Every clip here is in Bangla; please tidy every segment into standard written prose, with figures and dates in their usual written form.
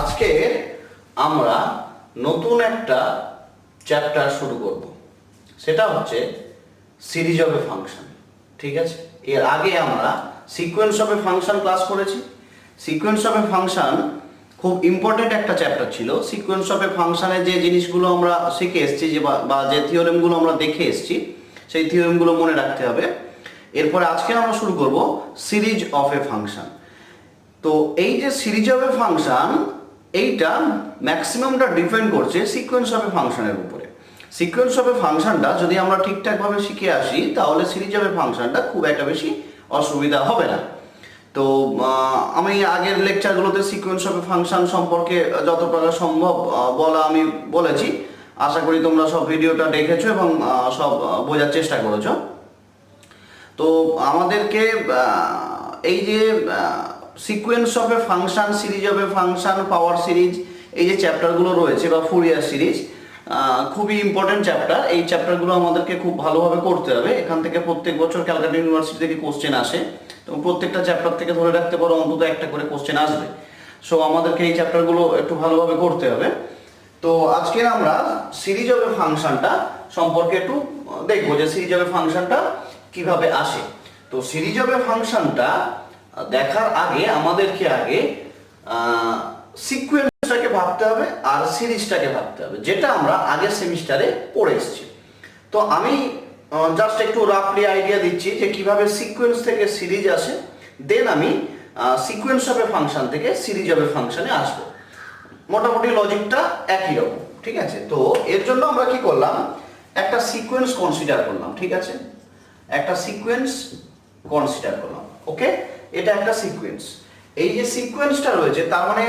আজকে আমরা নতুন একটা চ্যাপ্টার শুরু করব, সেটা হচ্ছে সিরিজ অফ এ ফাংশন। ঠিক আছে, এর আগে আমরা sequence of a function class করেছি। সিকোয়েন্স অফ এ ফাংশন খুব ইম্পর্টেন্ট একটা চ্যাপ্টার ছিল। সিকোয়েন্স অফ এ ফাংশনের যে জিনিসগুলো আমরা শিখে এসেছি, যে বা যে থিওরেমগুলো আমরা দেখে এসেছি, সেই থিওরেমগুলো মনে রাখতে হবে। এরপরে আজকে আমরা শুরু করব সিরিজ অফ এ ফাংশন। তো এই যে সিরিজ অফ এ ফাংশন, এইটা ম্যাক্সিমামটা ডিপেন্ড করছে সিকোয়েন্স অফ এ ফাংশনের উপরে। সিকোয়েন্স অফ এ ফাংশনটা যদি আমরা ঠিকঠাকভাবে শিখে আসি, তাহলে সিরিজ অফ এ ফাংশনটা খুব একটা বেশি অসুবিধা হবে না। তো আমি আগের লেকচারগুলোতে সিকোয়েন্স অফ এ ফাংশন সম্পর্কে যত প্রকার সম্ভব বলা আমি বলেছি। আশা করি তোমরা সব ভিডিওটা দেখেছো এবং সব বোঝার চেষ্টা করেছো। তো আমাদেরকে এই যে sequence of a function, series of a function, power series, এই যে চ্যাপ্টারগুলো রয়েছে বা ফুরিয়ার সিরিজ, খুবই ইম্পর্টেন্ট চ্যাপ্টার। এই চ্যাপ্টারগুলো আমাদেরকে খুব ভালোভাবে করতে হবে। এখান থেকে প্রত্যেক বছর ক্যালকাটা ইউনিভার্সিটি থেকে কোশ্চেন আসে, তো প্রত্যেকটা চ্যাপ্টার থেকে ধরে রাখতে পারো অন্তত একটা করে কোশ্চেন আসবে। সো আমাদেরকে এই চ্যাপ্টারগুলো একটু ভালোভাবে করতে হবে। তো আজকে আমরা সিরিজ অফ এ ফাংশনটা সম্পর্কে একটু দেখবো, যে সিরিজ অফ এ ফাংশনটা কিভাবে আসে। তো সিরিজ অফ এ ফাংশনটা দেখার আগে আমাদেরকে আগে সিকোয়েন্সটাকে ভাবতে হবে আর সিরিজটাকে ভাবতে হবে, যেটা আমরা আগের সেমিস্টারে পড়ে এসেছি। তো আমি জাস্ট একটু রাফলি আইডিয়া দিচ্ছি যে কিভাবে সিকোয়েন্স থেকে সিরিজ আসে, দেন আমি সিকোয়েন্স অফ এ ফাংশন থেকে সিরিজ অফ এ ফাংশনে আসবো। মোটামুটি লজিকটা একই রকম। ঠিক আছে, তো এর জন্য আমরা কি করলাম, একটা সিকোয়েন্স কনসিডার করলাম। ঠিক আছে, একটা সিকোয়েন্স কনসিডার করলাম। ওকে, এটা একটা সিকোয়েন্স। এই যে সিকোয়েন্সটা রয়েছে, তার মানে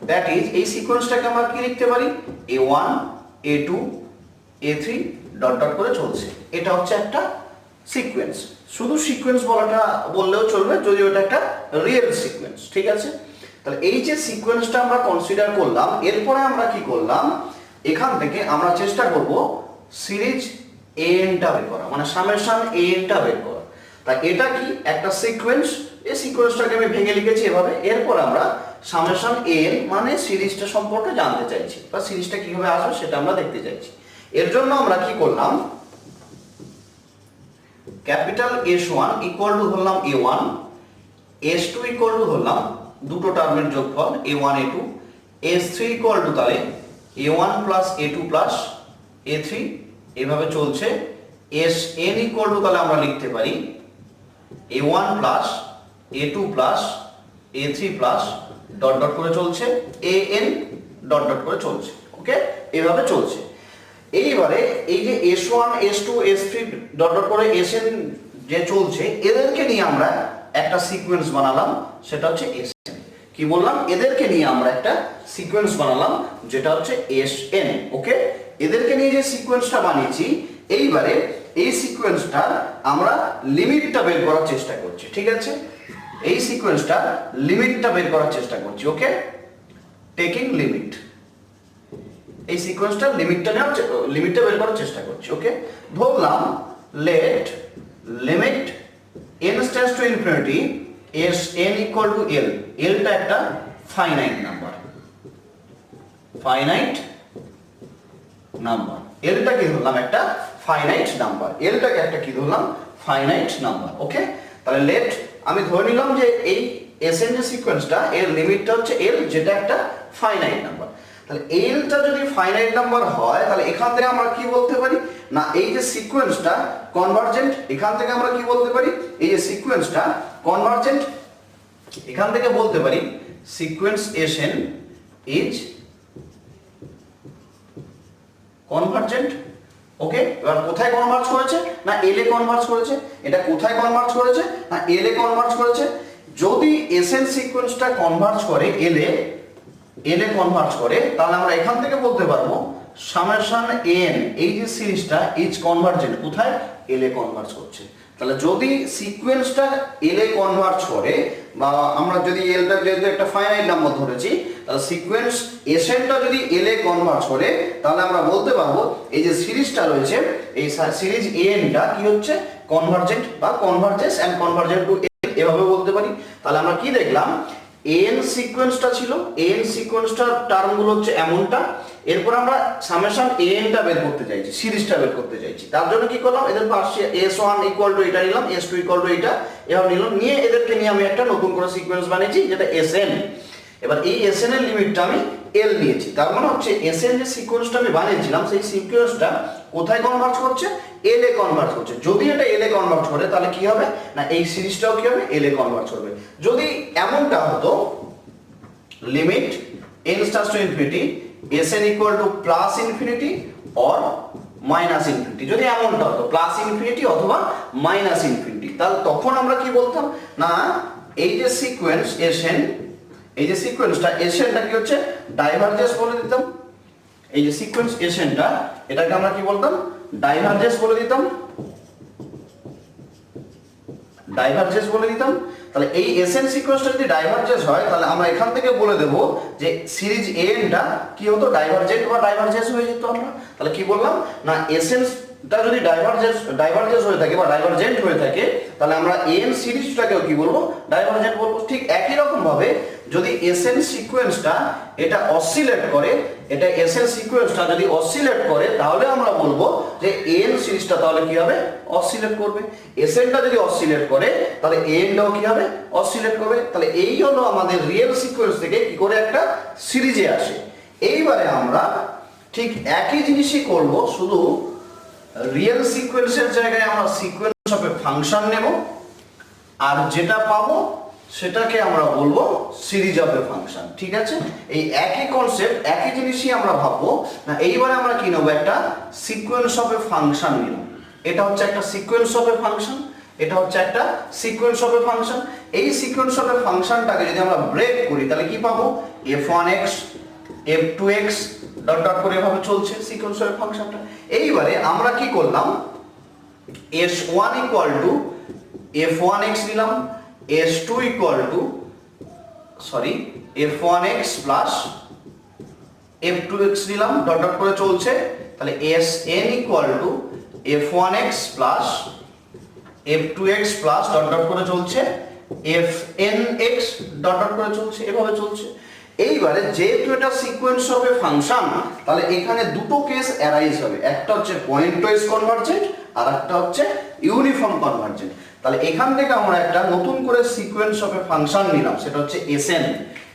দ্যাট ইজ, এই সিকোয়েন্সটাকে আমরা কি লিখতে পারি, A1 A2 A3 dot dot করে চলছে। এটা হচ্ছে একটা সিকোয়েন্স। শুধু সিকোয়েন্স বললেও চলবে, যদি ওটা একটা রিয়েল সিকোয়েন্স। ঠিক আছে, তাহলে এই যে সিকোয়েন্সটা আমরা কনসিডার করলাম, এরপরে আমরা কি করলাম, এখান থেকে আমরা চেষ্টা করব সিরিজ AN-টা বের করা, মানে সামেশন AN-টা বের করা। তাই এটা কি একটা সিকোয়েন্স, এই সিকোয়েন্সটাকে আমি ভেঙে লিখেছি এভাবে। এরপর আমরা সামেশন AN মানে সিরিজটা সম্পর্কে জানতে চাইছি, বা সিরিজটা কিভাবে আসবে সেটা আমরা দেখতে চাইছি। এর জন্য আমরা কি করলাম, ক্যাপিটাল S1 ইকুয়াল টু ধরলাম A1, S2 ইকুয়াল টু ধরলাম দুটো টার্মের যোগফল A1 A2, S3 equal to তাহলে A1 plus A2 plus A3, এভাবে চলছে। Sn ইকুয়াল টু তাহলে আমরা লিখতে পারি A1 plus A2 plus A3 plus dot dot করে চলছে AN ডট ডট করে চলছে। ওকে, এভাবে চলছে। এইবারে এই যে S1 S2 S3 dot dot করে Sn যে চলছে, এদেরকে নিয়ে আমরা একটা সিকোয়েন্স বানালাম, সেটা হচ্ছে Sn। কি বললাম, এদেরকে নিয়ে আমরা একটা সিকোয়েন্স বানালাম, যেটা হচ্ছে Sn। ওকে, এদেরকে নিয়ে যে সিকোয়েন্সটা বানিয়েছি, এইবারে এই সিকোয়েন্সটা আমরা লিমিটটা বের করার চেষ্টা করছি। ঠিক আছে, এই সিকোয়েন্সটা লিমিটটা বের করার চেষ্টা করছি। ওকে, টেকিং লিমিট, এই সিকোয়েন্সটা লিমিটটা বের করার চেষ্টা করছি। ওকে, ধরলাম let limit n tends to infinity Sn equal to L। Lটা একটা ফাইনাইট নাম্বার, ফাইনাইট নাম্বার। Lটা কি ধরলাম, একটা ফাইনাইট নাম্বার। Lটাকে একটা কি ধরলাম, ফাইনাইট নাম্বার। ওকে, তাহলে লেট আমি ধরে নিলাম যে এই Sn যে সিকোয়েন্সটা, এর লিমিটটা হচ্ছে L, যেটা একটা ফাইনাইট নাম্বার। তাহলে Lটা যদি ফাইনাইট নাম্বার হয়, তাহলে এখান থেকে আমরা কি বলতে পারি না, এই যে সিকোয়েন্সটা কনভার্জেন্ট। এখান থেকে আমরা কি বলতে পারি, এই যে সিকোয়েন্সটা কনভার্জেন্ট। এখান থেকে বলতে পারি সিকোয়েন্স Sn ইজ কনভার্জেন্ট। ওকে, এবার কোথায় কনভার্জ করেছে না L এ কনভার্জ করেছে। এটা কোথায় কনভার্জ করেছে না L এ কনভার্জ করেছে। যদি Sn সিকোয়েন্সটা কনভার্জ করে L এ কনভার্জ করে, তাহলে আমরা এখান থেকে বলতে পারবো সামেশন AN, এই যে সিরিজটা ইজ কনভার্জেন্ট। কোথায়, L এ কনভার্জ করছে। তাহলে যদি সিকোয়েন্সটা L এ কনভার্জ করে, বা আমরা যদি এলটা যেহেতু একটা ফাইনাইট নাম্বার ধরেছি, তাহলে সিকোয়েন্স এসএনটা যদি এল এ কনভার্ট করে, তাহলে আমরা বলতে পারবো এই যে সিরিজটা রয়েছে, এই সিরিজ এনটা কি হচ্ছে কনভার্জেন্ট বা convergence and convergent to N, এভাবে বলতে পারি। তাহলে আমরা কি দেখলাম, এন সিকোয়েন্সটা ছিল, এন সিকোয়েন্সটার টার্মগুলো হচ্ছে এমনটা, এরপর আমরা সামেশন এনটা বের করতে চাইছি, সিরিজটা বের করতে চাইছি। তার জন্য কি করলাম, এদের পাশে s1 ইকুয়াল টু এটা নিলাম, s2 ইকুয়াল টু এটা এভাবে নিলাম, নিয়ে এদেরকে নিয়ে আমি একটা নতুন করে সিকোয়েন্স বানিয়েছি যেটা sn। এবার এই sn এর লিমিটটা আমি l নিয়েছি, তার মানে হচ্ছে sn যে সিকোয়েন্সটা আমি বানিয়েছিলাম সেই সিকোয়েন্সটা কোথায় কনভার্ট করছে, l এ কনভার্ট করছে। যদি এটা l এ কনভার্ট করে তাহলে কি হবে না, এই সিরিজটাও কি হবে l এ কনভার্ট করবে। যদি এমনটা হতো limit n starts to infinity sn equal to plus infinity or minus infinity, যদি এমনটা হতো প্লাস ইনফিনিটি অথবা মাইনাস ইনফিনিটি, তাহলে তখন আমরা কি বলতাম না, এই যে সিকোয়েন্স sn, এই যে সিকোয়েন্সটা snটা কি হচ্ছে ডাইভারজেন্স বলে দিতাম। এই যে সিকোয়েন্স snটা এটাকে আমরা কি বলতাম, ডাইভারজেন্স বলে দিতাম, ডাইভারজেন্স বলে দিতাম। তাহলে এই sn সিকোয়েন্সটা যদি ডাইভারজেন্স হয়, তাহলে আমরা এখান থেকে বলে দেব যে সিরিজ এনটা কি হতো ডাইভারজেন্ট বা ডাইভারজেন্স হয়ে যেত। আমরা তাহলে কি বললাম না, snটা যদি ডাইভারজেন্স হয়ে থাকে বা ডাইভারজেন্ট হয়ে থাকে, তাহলে আমরা এন সিরিজটাকেও কি বলবো, ডাইভারজেন্ট বলবো। ঠিক একই রকম ভাবে যদি sn সিকোয়েন্সটা এটা অসিলেট করে, এটা sn সিকোয়েন্সটা যদি অসিলেট করে, তাহলে আমরা বলবো যে n সিরিজটা তাহলে কি হবে, অসিলেট করবে। snটা যদি অসিলেট করে তাহলে nটাও কি হবে, অসিলেট করবে। তাহলে এই হলো আমাদের রিয়েল সিকোয়েন্স থেকে কি করে একটা সিরিজে আসে। এইবারে আমরা ঠিক একই জিনিসই করব, শুধু রিয়েল সিকোয়েন্সের জায়গায় আমরা সিকোয়েন্স অফ এ ফাংশন নেব, আর যেটা পাবো সেটাকে আমরা বলবো সিরিজ অফ এ ফাংশন। ঠিক আছে, এই একই কনসেপ্ট, একই জিনিসই আমরা ভাববো না। এইবারে আমরা কি নেবো, একটা সিকোয়েন্স অফ এ ফাংশন নিব। এটা হচ্ছে একটা সিকোয়েন্স অফ এ ফাংশন, এটা হচ্ছে একটা সিকোয়েন্স অফ এ ফাংশন। এই সিকোয়েন্স অফ এ ফাংশনটাকে যদি আমরা ব্রেক করি, তাহলে কি পাবো, f1x f2x ডট ডট করে এভাবে চলছে সিকোয়েন্স অফ এ ফাংশনটা। এইবারে আমরা কি করলাম, s1 ইকুয়াল টু f1x নিলাম, s2 equal to f1x plus f2x নিলাম, ডট ডট করে চলছে। তাহলে sn equal to f1x plus f2x plus dot dot করে চলছে fnx ডট ডট করে চলছে, এভাবে চলছে। এইবারে যেহেতু এটা সিকোয়েন্স অফ এ ফাংশন, তাহলে এখানে দুটো কেস অ্যারাইজ হবে, একটা হচ্ছে পয়েন্ট ওয়াইজ কনভার্জেন্ট আর একটা হচ্ছে ইউনিফর্ম কনভার্জেন্ট। তাহলে এখান থেকে আমরা একটা নতুন করে সিকোয়েন্স অফ এ ফাংশন নিলাম, সেটা হচ্ছে sn।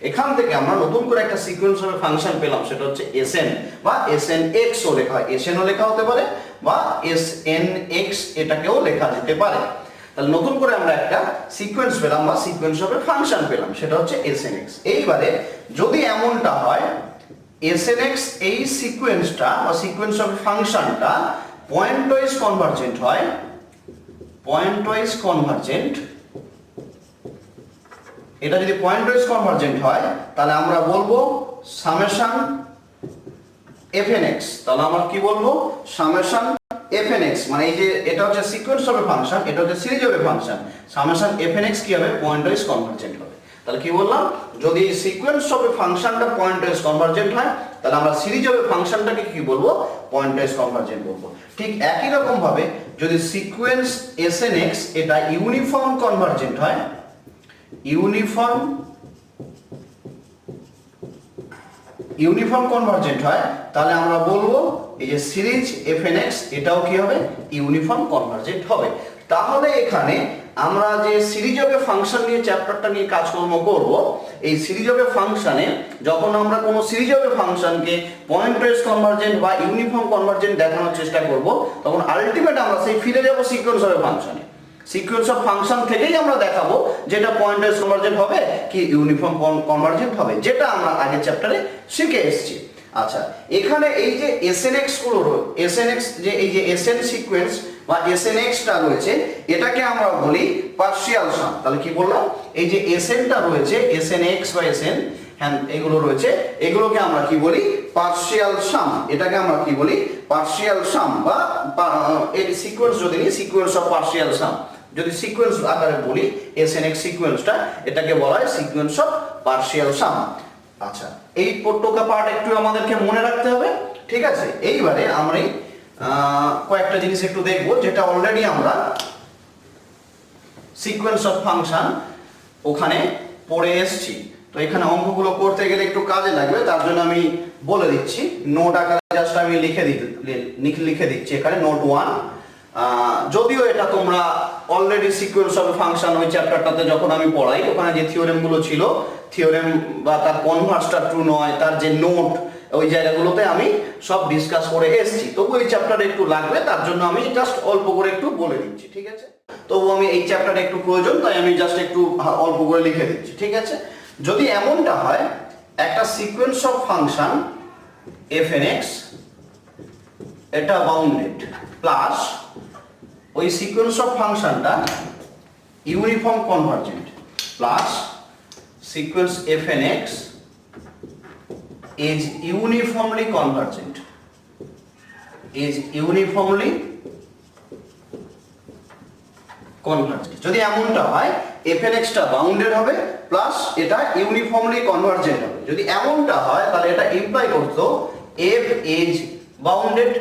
এখান থেকে আমরা নতুন করে একটা সিকোয়েন্স অফ এ ফাংশন পেলাম, সেটা হচ্ছে sn বা snx ও লেখা হয়, sn ও লেখা হতে পারে বা snx এটাকেও লেখা যেতে পারে। তাহলে নতুন করে আমরা একটা সিকোয়েন্স পেলাম বা সিকোয়েন্স অফ এ ফাংশন পেলাম, সেটা হচ্ছে snx। এইবারে যদি এমনটা হয় snx এই সিকোয়েন্সটা বা সিকোয়েন্স অফ এ ফাংশনটা পয়েন্ট ওয়াইজ কনভার্জেন্ট হয়, পয়েন্ট ওয়াইজ কনভার্জেন্ট, এটা যদি পয়েন্ট ওয়াইজ কনভার্জেন্ট হয়, তাহলে আমরা বলবো সামেশন fnx। তাহলে আমরা কি বলবো, সামেশন fnx, মানে এই যে এটা হচ্ছে সিকোয়েন্স অফ এ ফাংশন, এটা হচ্ছে series of a function, summation fnx কি হবে, পয়েন্ট ওয়াইজ কনভার্জেন্ট হবে। তাহলে কি বললাম, যদি সিকোয়েন্স অফ এ ফাংশনটা পয়েন্ট ওয়াইজ কনভার্জেন্ট হয়, তাহলে আমরা সিরিজ অফ এ ফাংশনটাকে কি বলবো, পয়েন্ট ওয়াইজ কনভার্জেন্ট বলবো। ঠিক একই রকম ভাবে যদি সিকোয়েন্স snx এটা ইউনিফর্ম কনভার্জেন্ট হয়, ইউনিফর্ম কনভার্জেন্ট হয়, তাহলে আমরা বলবো এই যে সিরিজ fnx এটাও কি হবে, ইউনিফর্ম কনভার্জেন্ট হবে। তাহলে এখানে আমরা যে সিরিজ অফ এ ফাংশন নিয়ে চ্যাপ্টারটা নিয়ে কাজকর্ম করব, এই সিরিজ অফ এ ফাংশনে যখন আমরা কোনো সিরিজ অফ এ ফাংশনকে পয়েন্ট ওয়াইজ কনভার্জেন্ট বা ইউনিফর্ম কনভার্জেন্ট দেখানোর চেষ্টা করব, তখন আলটিমেট আমরা সেই ফিরে যাব সিকোয়েন্স অফ এ ফাংশনে। সিকোয়েন্স অফ ফাংশন থেকেই আমরা দেখাবো যেটা পয়েন্ট ওয়াইজ কনভার্জেন্ট হবে কি ইউনিফর্ম কনভার্জেন্ট হবে, যেটা আমরা আগের চ্যাপ্টারে শিখে এসেছি। আচ্ছা, এখানে এই যে snx গুলো, snx যে এই যে sn সিকোয়েন্স বা snx টা রয়েছে, এটাকে আমরা বলি পার্শিয়াল সাম। তাহলে কি বললাম, এই যে sn টা রয়েছে, snx বা sn হ্যাঁ এগুলো রয়েছে, এগুলোকে আমরা কি বলি, পার্শিয়াল সাম। এটাকে আমরা কি বলি, পার্শিয়াল সাম বা এর সিকোয়েন্স যদি নিই, সিকোয়েন্স অফ পার্শিয়াল সাম। তাহলে কি বললাম, এই যে sn টা রয়েছে, snx বা sn হ্যাঁ এগুলো রয়েছে, এগুলোকে আমরা কি বলি, পার্শিয়াল সাম। যদি সিকোয়েন্স আকারে বলি SNX সিকোয়েন্সটা, এটাকে বলা হয় সিকোয়েন্স অফ পার্শিয়াল সাম। আচ্ছা, এই টোকা পার্ট একটু আমাদেরকে মনে রাখতে হবে, ঠিক আছে। এইবারে আমরা কয়েকটা জিনিস একটু দেখব যেটা অলরেডি আমরা সিকোয়েন্স অফ ফাংশন ওখানে পড়ে এসেছি। তো এখানে অঙ্কগুলো করতে গেলে একটু কাজে লাগবে, তার জন্য আমি বলে দিচ্ছি, নোট আকারে জাস্ট আমি লিখে দিচ্ছি এখানে নোট 1। যদিও এটা তোমরা অলরেডি সিকোয়েন্স অফ ফাংশন ওই চ্যাপ্টারটাতে যখন আমি পড়াই ওখানে যে থিওরেমগুলো ছিল, থিওরেম বা তার কনভার্সটা ট্রু নয়, তার যে নোট, ওই জায়গাগুলোতে আমি সব ডিসকাস করে এসেছি। তবু এই চ্যাপ্টারে একটু লাগবে, তার জন্য আমি জাস্ট অল্প করে একটু বলে দিচ্ছি, ঠিক আছে। তবু আমি এই চ্যাপ্টারে একটু প্রয়োজন, তাই আমি জাস্ট একটু অল্প করে লিখে দিচ্ছি, ঠিক আছে। যদি এমনটা হয় একটা সিকোয়েন্স অফ ফাংশন fnx এটা বাউন্ডেড প্লাস ওই সিকোয়েন্স অফ ফাংশনটা uniform convergent plus sequence fnx is uniformly convergent, is uniformly convergent। যদি এমনটা হয় fnx টা বাউন্ডেড হবে প্লাস এটা ইউনিফর্মলি কনভার্জেন্ট হবে। যদি এমনটা হয় তাহলে এটা ইমপ্লাই করতো f is bounded।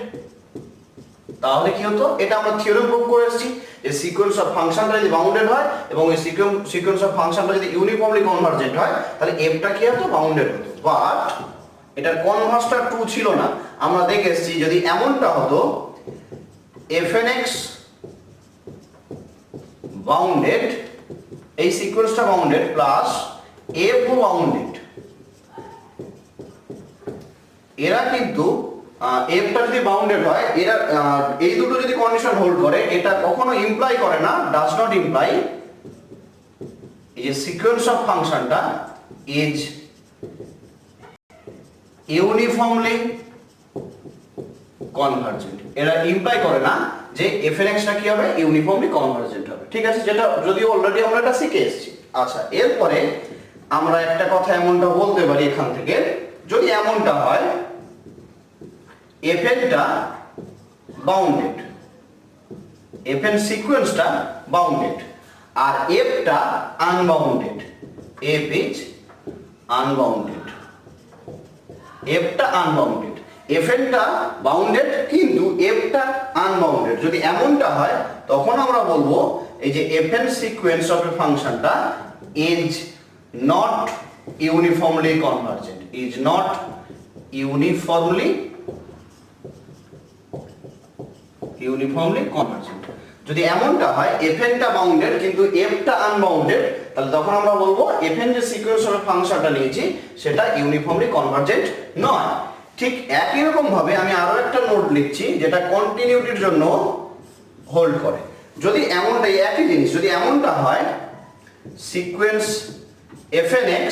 তাহলে কি হতো, এটা আমরা থিওরেম প্রুভ করে এসেছি যে সিকোয়েন্স অফ ফাংশনটা যদি বাউন্ডেড হয় এবং এই সিকোয়েন্স অফ ফাংশনটা যদি ইউনিফর্মলি কনভার্জেন্ট হয় তাহলে f টা কি হতো, বাউন্ডেড হতো। বাট এটার কনভার্সটা ট্রু ছিল না। আমরা দেখে এসেছি যদি এমনটা হতো fnx বাউন্ডেড, এই সিকোয়েন্সটা বাউন্ডেড প্লাস f ও বাউন্ডেড, এরা কিন্তু f টা যদি বাউন্ডেড হয়, এরা এই দুটো যদি কন্ডিশন হোল্ড করে, এটা কখনো ইমপ্লাই করে না, ডাজ নট ইমপ্লাই এই যে সিকোয়েন্স অফ ফাংশনটা ইজ ইউনিফর্মলি কনভার্জেন্ট। এরা ইমপ্লাই করে না যে fnx টা কি হবে, ইউনিফর্মলি কনভার্জেন্ট হবে, ঠিক আছে, যেটা যদিও অলরেডি আমরা এটা শিখে এসেছি। আচ্ছা, এরপরে আমরা একটা কথা এমনটা বলতে পারি এখান থেকে, যদি এমনটা হয় fn টা বাউন্ডেড, fn সিকোয়েন্সটা বাউন্ডেড আর f টা unbounded, f is unbounded, f টা আনবাউন্ডেড, fn টা বাউন্ডেড কিন্তু f টা আনবাউন্ডেড। যদি এমনটা হয় তখন আমরা বলবো এই যে fn সিকোয়েন্স অফ এ ফাংশনটা is not uniformly convergent, is not uniformly convergent। যদি এমনটা হয় fn টা বাউন্ডেড কিন্তু f টা আনবাউন্ডেড, তাহলে তখন আমরা বলবো fn যে সিকোয়েন্স অফ ফাংশনটা নিয়েছি সেটা ইউনিফর্মলি কনভার্জেন্ট নয়। ঠিক একই রকম ভাবে আমি আরো একটা নোট লিখছি যেটা কন্টিনিউটির জন্য হোল্ড করে। যদি এমনটা, একই জিনিস, যদি এমনটা হয় sequence fnx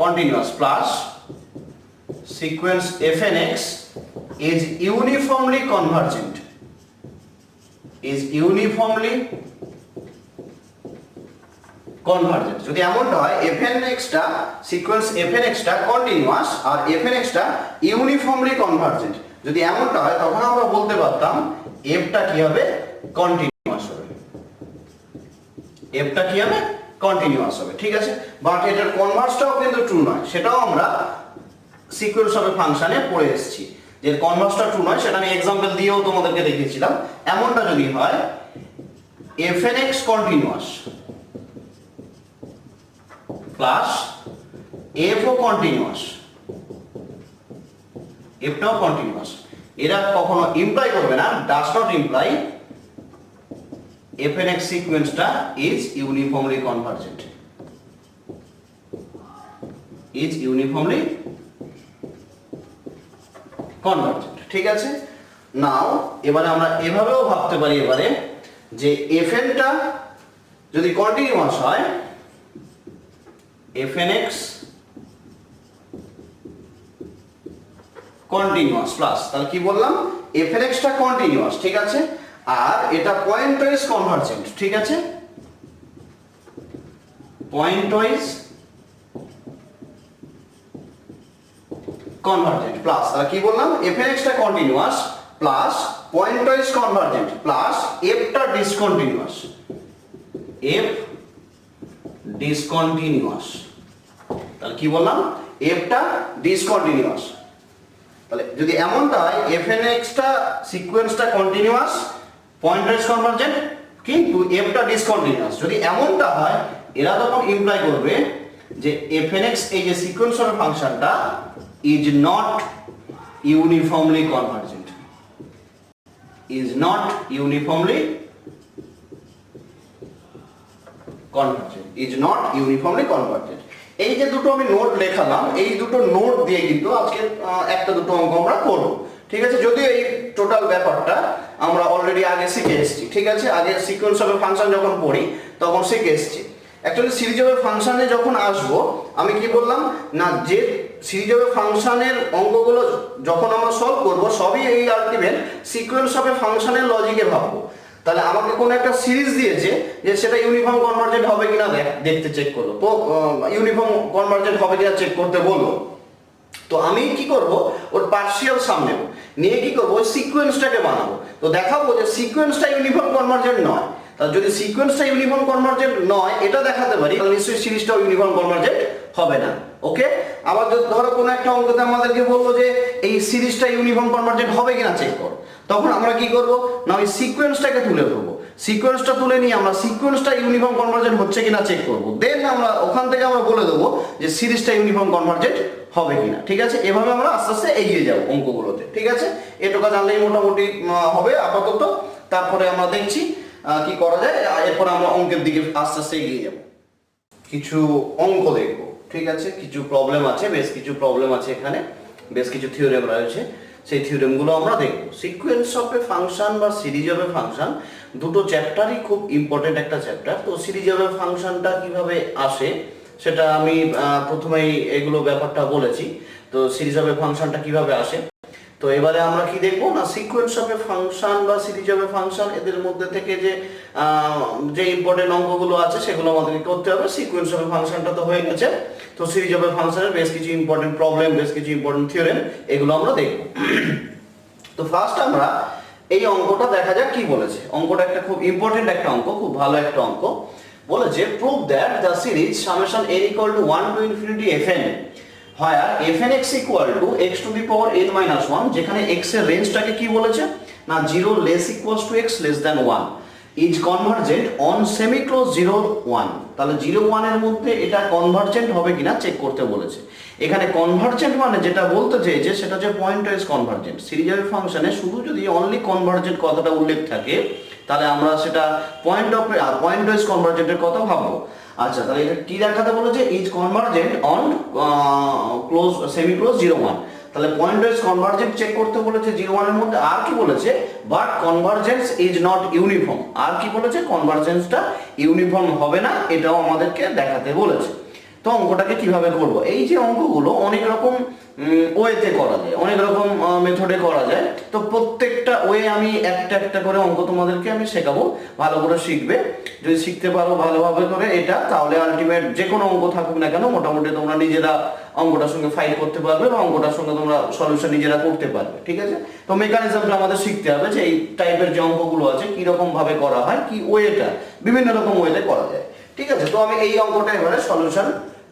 continuous plus sequence fnx is uniformly convergent, is uniformly convergent। যদি এমনটা হয় fnx টা সিকোয়েন্স fnx টা কন্টিনিউয়াস আর fnx টা ইউনিফর্মলি কনভার্জেন্ট, যদি এমনটা হয় তখন আমরা বলতে পারতাম f টা কি হবে, কন্টিনিউয়াস হবে, f টা কি হবে, কন্টিনিউয়াস হবে, ঠিক আছে। বাট এটার কনভার্সটাও কিন্তু ট্রু নয়, সেটাও আমরা সিকোয়েন্স অফ এ ফাংশনে পড়ে এসেছি যে কনভার্সটা ট্রু নয়, সেটা আমি এক্সাম্পল দিয়েও তোমাদেরকে দেখিয়েছিলাম। এমনটা যদি হয় fnx কন্টিনিউয়াস প্লাস f ও কন্টিনিউয়াস, f টাও কন্টিনিউয়াস, এরা কখনো ইমপ্লাই করবে না, does not imply fnx সিকোয়েন্সটা is uniformly convergent, is uniformly convergent, ঠিক আছে। নাও এবারে আমরা এভাবেও ভাবতে পারি এবারে যে fn টা যদি কন্টিনিউয়াস হয় fnx কন্টিনিউয়াস প্লাস, তাহলে কি বললাম, fnx টা কন্টিনিউয়াস, ঠিক আছে, আর এটা পয়েন্ট ওয়াইজ কনভার্জেন্ট, ঠিক আছে, পয়েন্ট ওয়াইজ কনভার্জেন্ট প্লাস, তাহলে কি বললাম, fn(x) টা continuous plus point wise convergent plus f টা ডিসকন্টিনিউয়াস, f ডিসকন্টিনিউয়াস, তাহলে কি বললাম, f টা ডিসকন্টিনিউয়াস। তাহলে যদি এমনটা হয় fn(x) টা সিকোয়েন্সটা কন্টিনিউয়াস পয়েন্ট ওয়াইজ কনভার্জেন্ট কিন্তু f টা ডিসকন্টিনিউয়াস, যদি এমনটা হয় এরা তখন ইমপ্লাই করবে যে fn(x) এই যে সিকোয়েন্স অফ ফাংশনটা is not uniformly convergent, is not uniformly convergent, is not uniformly convergent. এই যে দুটো আমি নোট লেখালাম, এই দুটো নোট দিয়ে কিন্তু আজকে একটা দুটো অঙ্ক আমরা করব, ঠিক আছে। যদিও এই টোটাল ব্যাপারটা আমরা অলরেডি আগে শিখে এসেছি, ঠিক আছে। আগে সিকোয়েন্স অফ ফাংশন যখন পড়ি তখন শিখে এসেছি। অ্যাকচুয়ালি সিরিজ অফ ফাংশনে যখন আসবো আমি কি বললাম না, যে সিরিজ অফ ফাংশনের অঙ্কগুলো যখন আমরা সলভ করব সবই এই আলটিমেট সিকোয়েন্স অফ ফাংশনের লজিকে ভাববো। তাহলে আমাকে কোন একটা সিরিজ দিয়েছে যে সেটা ইউনিফর্ম কনভার্জেন্ট হবে কিনা দেখতে চেক করলো, ইউনিফর্ম কনভার্জেন্ট হবে কিনা চেক করতে বললো। তো আমি কি করব, ওর পার্শিয়াল সাম নেব, নিয়ে কি করব, ওই সিকোয়েন্সটাকে বানাবো। তো দেখাবো যে সিকোয়েন্সটা ইউনিফর্ম কনভার্জেন্ট নয়। তাহলে যদি সিকোয়েন্সটা ইউনিফর্ম কনভার্জেন্ট নয় এটা দেখাতে পারি, তাহলে নিশ্চয়ই সিরিজটাও ইউনিফর্ম কনভার্জেন্ট হবে না। ওকে, আবার ধরো কোনো একটা অঙ্কতে আমাদেরকে বলবো যে এই সিরিজটা ইউনিফর্ম কনভার্জেন্ট হবে কিনা চেক কর, তখন আমরা কি করব না, ওই সিকোয়েন্সটাকে তুলে ধরবো, সিকোয়েন্সটা তুলে নিয়ে আমরা সিকোয়েন্সটা ইউনিফর্ম কনভার্জেন্ট হচ্ছে কিনা চেক করব, দেন আমরা ওখান থেকে আমরা বলে দেবো যে সিরিজটা ইউনিফর্ম কনভার্জেন্ট হবে কিনা, ঠিক আছে। এভাবে আমরা আস্তে আস্তে এগিয়ে যাবো অঙ্কগুলোতে, ঠিক আছে। এটুকু জানলেই মোটামুটি হবে আপাতত, তারপরে আমরা দেখছি কি করা যায়, এরপর আমরা অঙ্কের দিকে আস্তে আস্তে এগিয়ে যাব। কিছু অঙ্ক দেখবো, ঠিক আছে। কিছু প্রবলেম আছে, বেশ কিছু প্রবলেম আছে এখানে, বেশ কিছু থিওরেম রয়েছে, সেই থিওরেমগুলো আমরা দেখব। সিকোয়েন্স অফ এ ফাংশন বা সিরিজ অফ এ ফাংশন দুটো চ্যাপ্টারই খুব ইম্পর্টেন্ট একটা চ্যাপ্টার। তো সিরিজ অফ এ ফাংশনটা কিভাবে আসে সেটা আমি প্রথমেই এগুলো ব্যাপারটা বলেছি। তো সিরিজ অফ এ ফাংশনটা কিভাবে আসে, তো এবারে আমরা কি দেখবো না, সিকোয়েন্স অফ এ ফাংশন বা সিরিজ অফ এ ফাংশন এদের মধ্যে থেকে যে ইম্পর্টেন্ট অঙ্কগুলো আছে সেগুলো আমাদেরকে করতে হবে। সিকোয়েন্স অফ এ ফাংশনটা তো হয়ে গেছে, তো সিরিজ অফ এ ফাংশনের বেশ কিছু ইম্পর্টেন্ট প্রবলেম, বেশ কিছু ইম্পর্টেন্ট থিওরেম এগুলো আমরা দেখব। তো ফার্স্ট আমরা এই অঙ্কটা দেখা যাক কি বলেছে। অঙ্কটা একটা খুব ইম্পর্টেন্ট একটা অঙ্ক, খুব ভালো একটা অঙ্ক। বলেছে prove that the series summation n equal to 1 to infinity fn where fn(x) equal to x to the power n minus 1, যেখানে x এর রেঞ্জটাকে কি বলেছে না 0 less equals to x less than 1 is convergent on semi closed 0 1। তাহলে 0 1 এর মধ্যে এটা কনভার্জেন্ট হবে কিনা চেক করতে বলেছে। এখানে কনভার্জেন্ট মানে যেটা বলতে চেয়েছে সেটা হচ্ছে point wise convergent. Series of ফাংশনে শুধু যদি অনলি কনভার্জেন্ট কথাটা উল্লেখ থাকে তাহলে আমরা সেটা পয়েন্ট ওয়াইজ কনভার্জেন্টের কথা ভাববো। আচ্ছা, তাহলে এটা কি দেখাতে বলেছে, is convergent on close semi close 0 1। তাহলে পয়েন্ট ওয়াইজ কনভার্জেন্ট চেক করতে বলেছে 0 1 এর মধ্যে। আর কি বলেছে, but convergence is not uniform. আর কি বলেছে, কনভার্জেন্সটা ইউনিফর্ম হবে না, এটাও আমাদেরকে দেখাতে বলেছে। তো অঙ্কটাকে কিভাবে করব, এই যে অঙ্কগুলো অনেক রকম ওয়েতে করা যায়, অনেক রকম মেথডে করা যায়। তো প্রত্যেকটা ওয়ে আমি একটা একটা করে অঙ্ক তোমাদেরকে আমি শেখাবো, ভালো করে শিখবে। যদি শিখতে পারো ভালোভাবে করে এটা, তাহলে আলটিমেট যে কোনো অঙ্ক থাকুক না কেন মোটামুটি তোমরা নিজেরা অঙ্কটার সঙ্গে ফাইট করতে পারবে বা অঙ্কটার সঙ্গে তোমরা সলিউশন নিজেরা করতে পারবে, ঠিক আছে। তো মেকানিজমটা আমাদের শিখতে হবে যে এই টাইপের যে অঙ্কগুলো আছে কি রকম ভাবে করা হয়, কি ওয়েটা, বিভিন্ন রকম ওয়েতে করা যায়, ঠিক আছে। তো আমি এই অঙ্কটা এবারে সলিউশন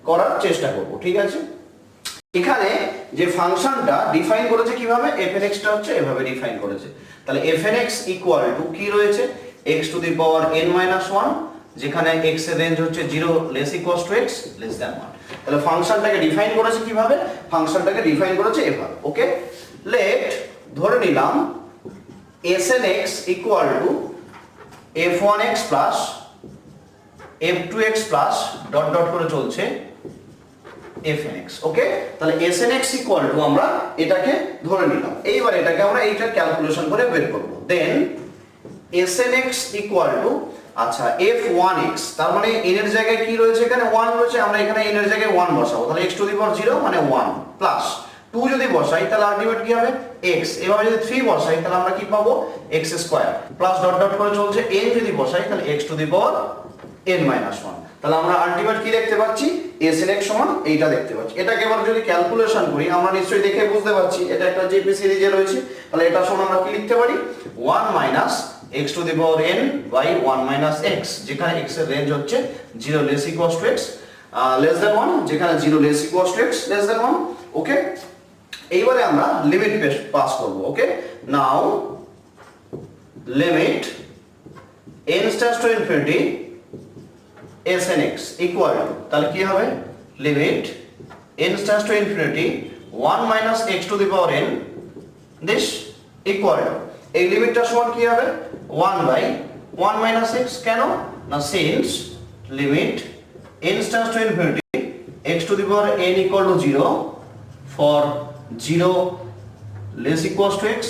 করার চেষ্টা করব, ঠিক আছে। এখানে যে ফাংশনটা ডিফাইন করেছে কিভাবে, fn(x) টা হচ্ছে এভাবে ডিফাইন করেছে। তাহলে fn(x) ইকুয়াল টু কি রয়েছে, x to the power n minus 1, যেখানে x এর রেঞ্জ হচ্ছে 0 less equals to x less than 1। তাহলে ফাংশনটাকে ডিফাইন করেছে কিভাবে, ফাংশনটাকে ডিফাইন করেছে এভাবে। ওকে, লেট ধরে নিলাম Sn(x) equal to f1x plus f2x plus dot dot করে চলছে fn(x). ওকে, তাহলে Sn(x) ইকুয়াল টু আমরা এটাকে ধরে নিলাম। এইবার এটাকে আমরা এইটা ক্যালকুলেশন করে বের করব। দেন Sn(x) ইকুয়াল টু আচ্ছা f1x, তার মানে n এর জায়গায় কি রয়েছে, এখানে 1 রয়েছে, আমরা এখানে n এর জায়গায় 1 বসাবো। তাহলে x টু দি পাওয়ার 0 মানে 1 প্লাস 2 যদি বসাই তাহলে আলটিমেট কি হবে x। এভাবে যদি 3 বসাই তাহলে আমরা কি পাবো x square plus dot dot করে চলছে n যদি বসাই তাহলে x to the power n minus 1। তাহলে আমরা আলটিমেট কি দেখতে পাচ্ছি, এসএন এক্স সমান এইটা দেখতে পাচ্ছি। এটাকে এবার যদি ক্যালকুলেশন করি আমরা নিশ্চয়ই দেখে বুঝতে পারছি এটা একটা জিপি সিরিজে রয়েছে। তাহলে এটা সমান আমরা কি লিখতে পারি, 1 minus x to the power n by 1 minus x, যেখানে x এর রেঞ্জ হচ্ছে 0 less equals to x less than 1, যেখানে 0 less equals to x less than 1। Okay, এইবারে আমরা লিমিট পাস করব। Okay, now limit n tends to infinity Sn x equal to, তাহলে কি হবে, limit n tends to infinity 1 minus x to the power n this equal to, এই লিমিটটা সমান কি হবে, 1 বাই 1 মাইনাস x। কেন না, since limit n tends to infinity x to the power n equal two 0 for 0 less equals to x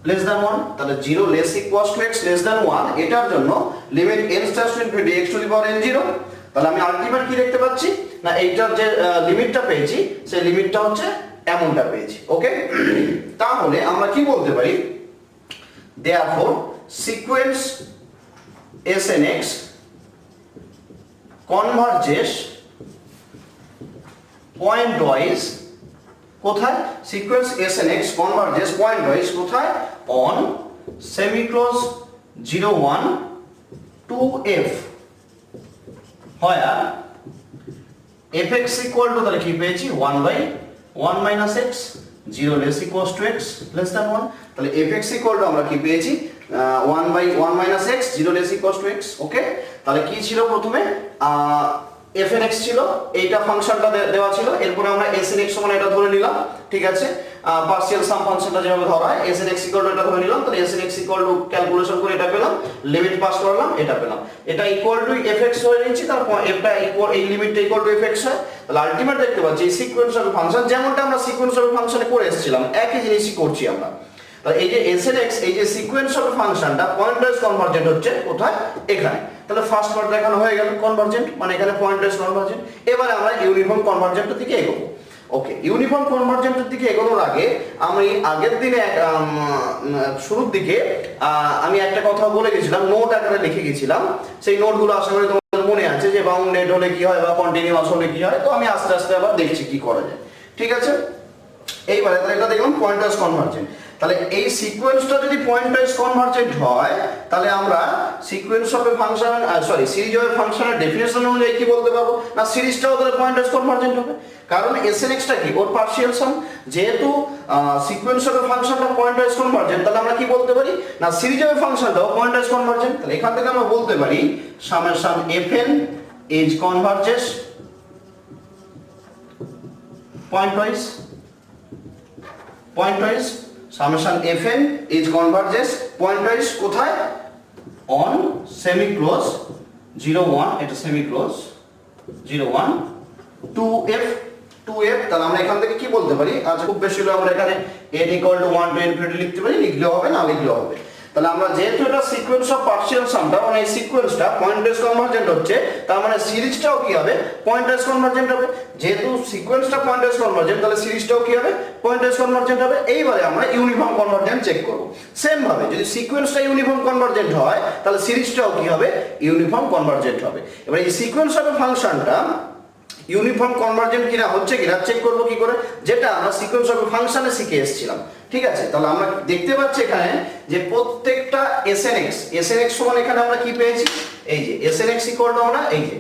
less than 1, তাহলে 0 less equals to x less than 1 এটার জন্য limit n tends to infinity x to the power n 0। তাহলে আমি আলটিমেট কি দেখতে পাচ্ছি না, এইটার যে লিমিটটা পেয়েছি সেই লিমিটটা হচ্ছে এমনটা পেয়েছি। ওকে, তাহলে আমরা কি বলতে পারি, therefore sequence Snx converges point wise কোথায়, sequence Snx converges point wise কোথায়, on semi-close 0 1 2 f where fx equal to, তাহলে কি পেয়েছি, 1 by 1 minus x 0 less equals to x less than 1, তাহলে fx equal to আমরা কি পেয়েছি, 1 by 1 minus x 0 less equals to x। Okay, তাহলে কি ছিল, প্রথমে fnx ছিল, এইটা ফাংশনটা দেওয়া ছিল, এরপর আমরা snx সমান এটা ধরে নিলাম। ঠিক আছে, পার্শিয়াল সাম ফাংশনটা যেভাবে ধরা হয় snx ইকুয়াল টু এটা ধরে নিলাম, তাহলে snx ইকুয়াল টু ক্যালকুলেশন করে এটা পেলাম, লিমিট পাস করলাম, এটা পেলাম, এটা ইকুয়াল টু fx হয়ে নিয়েছি, তারপর এটা ইকুয়াল, এই লিমিটটা ইকুয়াল টু fx হয়। তাহলে আলটিমেট দেখতে পাচ্ছি এই সিকোয়েন্সিয়াল ফাংশন যেমনটা আমরা সিকোয়েন্সিয়াল ফাংশনে করে এসেছিলাম একই জিনিসই করছি আমরা। তাহলে এই যে snx, এই যে সিকোয়েন্সিয়াল ফাংশনটা পয়েন্ট ওয়াইজ কনভারজেন্ট হচ্ছে কোথায়, এখানে। তাহলে ফার্স্ট পার্ট দেখানো হয়ে গেল কনভারজেন্ট, মানে এখানে পয়েন্ট ওয়াইজ কনভারজেন্ট। এবারে আমরা ইউনিফর্ম কনভারজেন্টের দিকে এগোবো। ওকে, ইউনিফর্ম কনভারজেন্টের দিকে এগোনোর আগে আমি আগের দিনে শুরুর দিকে আমি একটা কথা বলে গেছিলাম, নোট আকারে লিখে গেছিলাম, সেই নোটগুলো আশা করি তোমাদের মনে আছে যে বাউন্ডেড হলে কি হয় বা কন্টিনিউয়াস হলে কি হয়। তো আমি আস্তে আস্তে আবার দেখছি কি করা যায়। ঠিক আছে, এইবারে তাহলে এটা দেখলাম পয়েন্ট ওয়াইজ কনভারজেন্ট। তাহলে এই সিকোয়েন্সটা যদি পয়েন্ট ওয়াইজ কনভারজেন্ট হয় তাহলে আমরা sequence of a function series of a ফাংশনের ডেফিনিশন অনুযায়ী কি বলতে পারবো না, সিরিজটাও তাহলে পয়েন্ট ওয়াইজ কনভারজেন্ট হবে, কারণ snx টা কি, ওর পার্শিয়াল সাম। যেহেতু সিকোয়েন্স অফ এ ফাংশনটা পয়েন্ট ওয়াইজ কনভারজেন্ট, তাহলে আমরা কি বলতে পারি না, সিরিজ অফ এ ফাংশনটাও পয়েন্ট ওয়াইজ কনভারজেন্ট। তাহলে এখান থেকে আমরা বলতে পারি সামেশন fn is converges point wise summation fn is converges point wise কোথায়, on semi close 0 1, এটা semi close 0 1 2f 2f। তাহলে আমরা এখান থেকে কি বলতে পারি, আচ্ছা খুব বেশি হলে আমরা এখানে n equal to 1 to infinity লিখতে পারি, লিখলেও হবে না লিখলেও হবে। তাহলে আমরা যেহেতু এটা সিকোয়েন্স অফ পার্শিয়াল সামটা, মানে এই সিকোয়েন্সটা পয়েন্ট ওয়াইজ কনভারজেন্ট হচ্ছে, তার মানে সিরিজটাও কি হবে, পয়েন্ট ওয়াইজ কনভারজেন্ট হবে। যেহেতু সিকোয়েন্সটা পয়েন্ট ওয়াইজ কনভারজেন্ট, তাহলে সিরিজটাও কি হবে, পয়েন্ট ওয়াইজ কনভারজেন্ট হবে। এইবারে আমরা ইউনিফর্ম কনভারজেন্ট চেক করব। সেম ভাবে যদি সিকোয়েন্সটা ইউনিফর্ম কনভারজেন্ট হয় তাহলে সিরিজটাও কি হবে, ইউনিফর্ম কনভারজেন্ট হবে। এবার এই সিকোয়েন্স অফ ফাংশনটা ইউনিফর্ম কনভারজেন্ট কিনা হচ্ছে কিনা চেক করব কি করে, যেটা আমরা সিকোয়েন্স অফ ফাংশনে শিখে এসেছিলাম। ঠিক আছে, তাহলে আমরা দেখতে পাচ্ছি এখানে যে প্রত্যেকটা snx সমান এখানে আমরা কি পেয়েছি, এই যে snx ইকুয়াল টু আমরা এই যে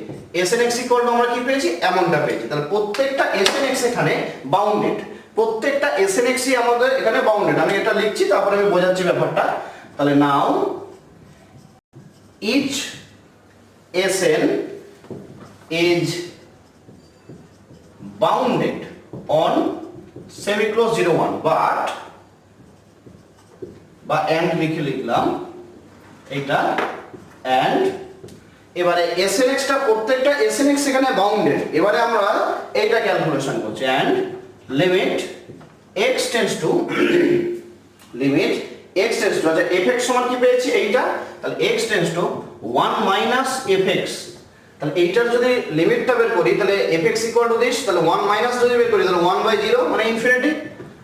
snx ইকুয়াল টু আমরা কি পেয়েছি, এমনটা পেয়েছি। তাহলে প্রত্যেকটা snx এখানে বাউন্ডেড, প্রত্যেকটা snx ই আমাদের এখানে বাউন্ডেড। আমি এটা লিখছি তারপরে আমি বোঝাচ্ছি ব্যাপারটা। তাহলে নাও each sn is bounded on semi-close 0 1 but বা and লিখলাম এইটা and এবারে snx টা প্রত্যেকটা snx এখানে বাউন্ডেড। এবারে আমরা এইটা ক্যালকুলেশন করছি and limit x tends to আচ্ছা fx সমান কি পেয়েছি এইটা, তাহলে x tends to 1 minus fx। তাহলে এইটার যদি লিমিটটা বের করি তাহলে fx equal to this, তাহলে 1 মাইনাস যদি বের করি তাহলে 1/0 মানে ইনফিনিটি,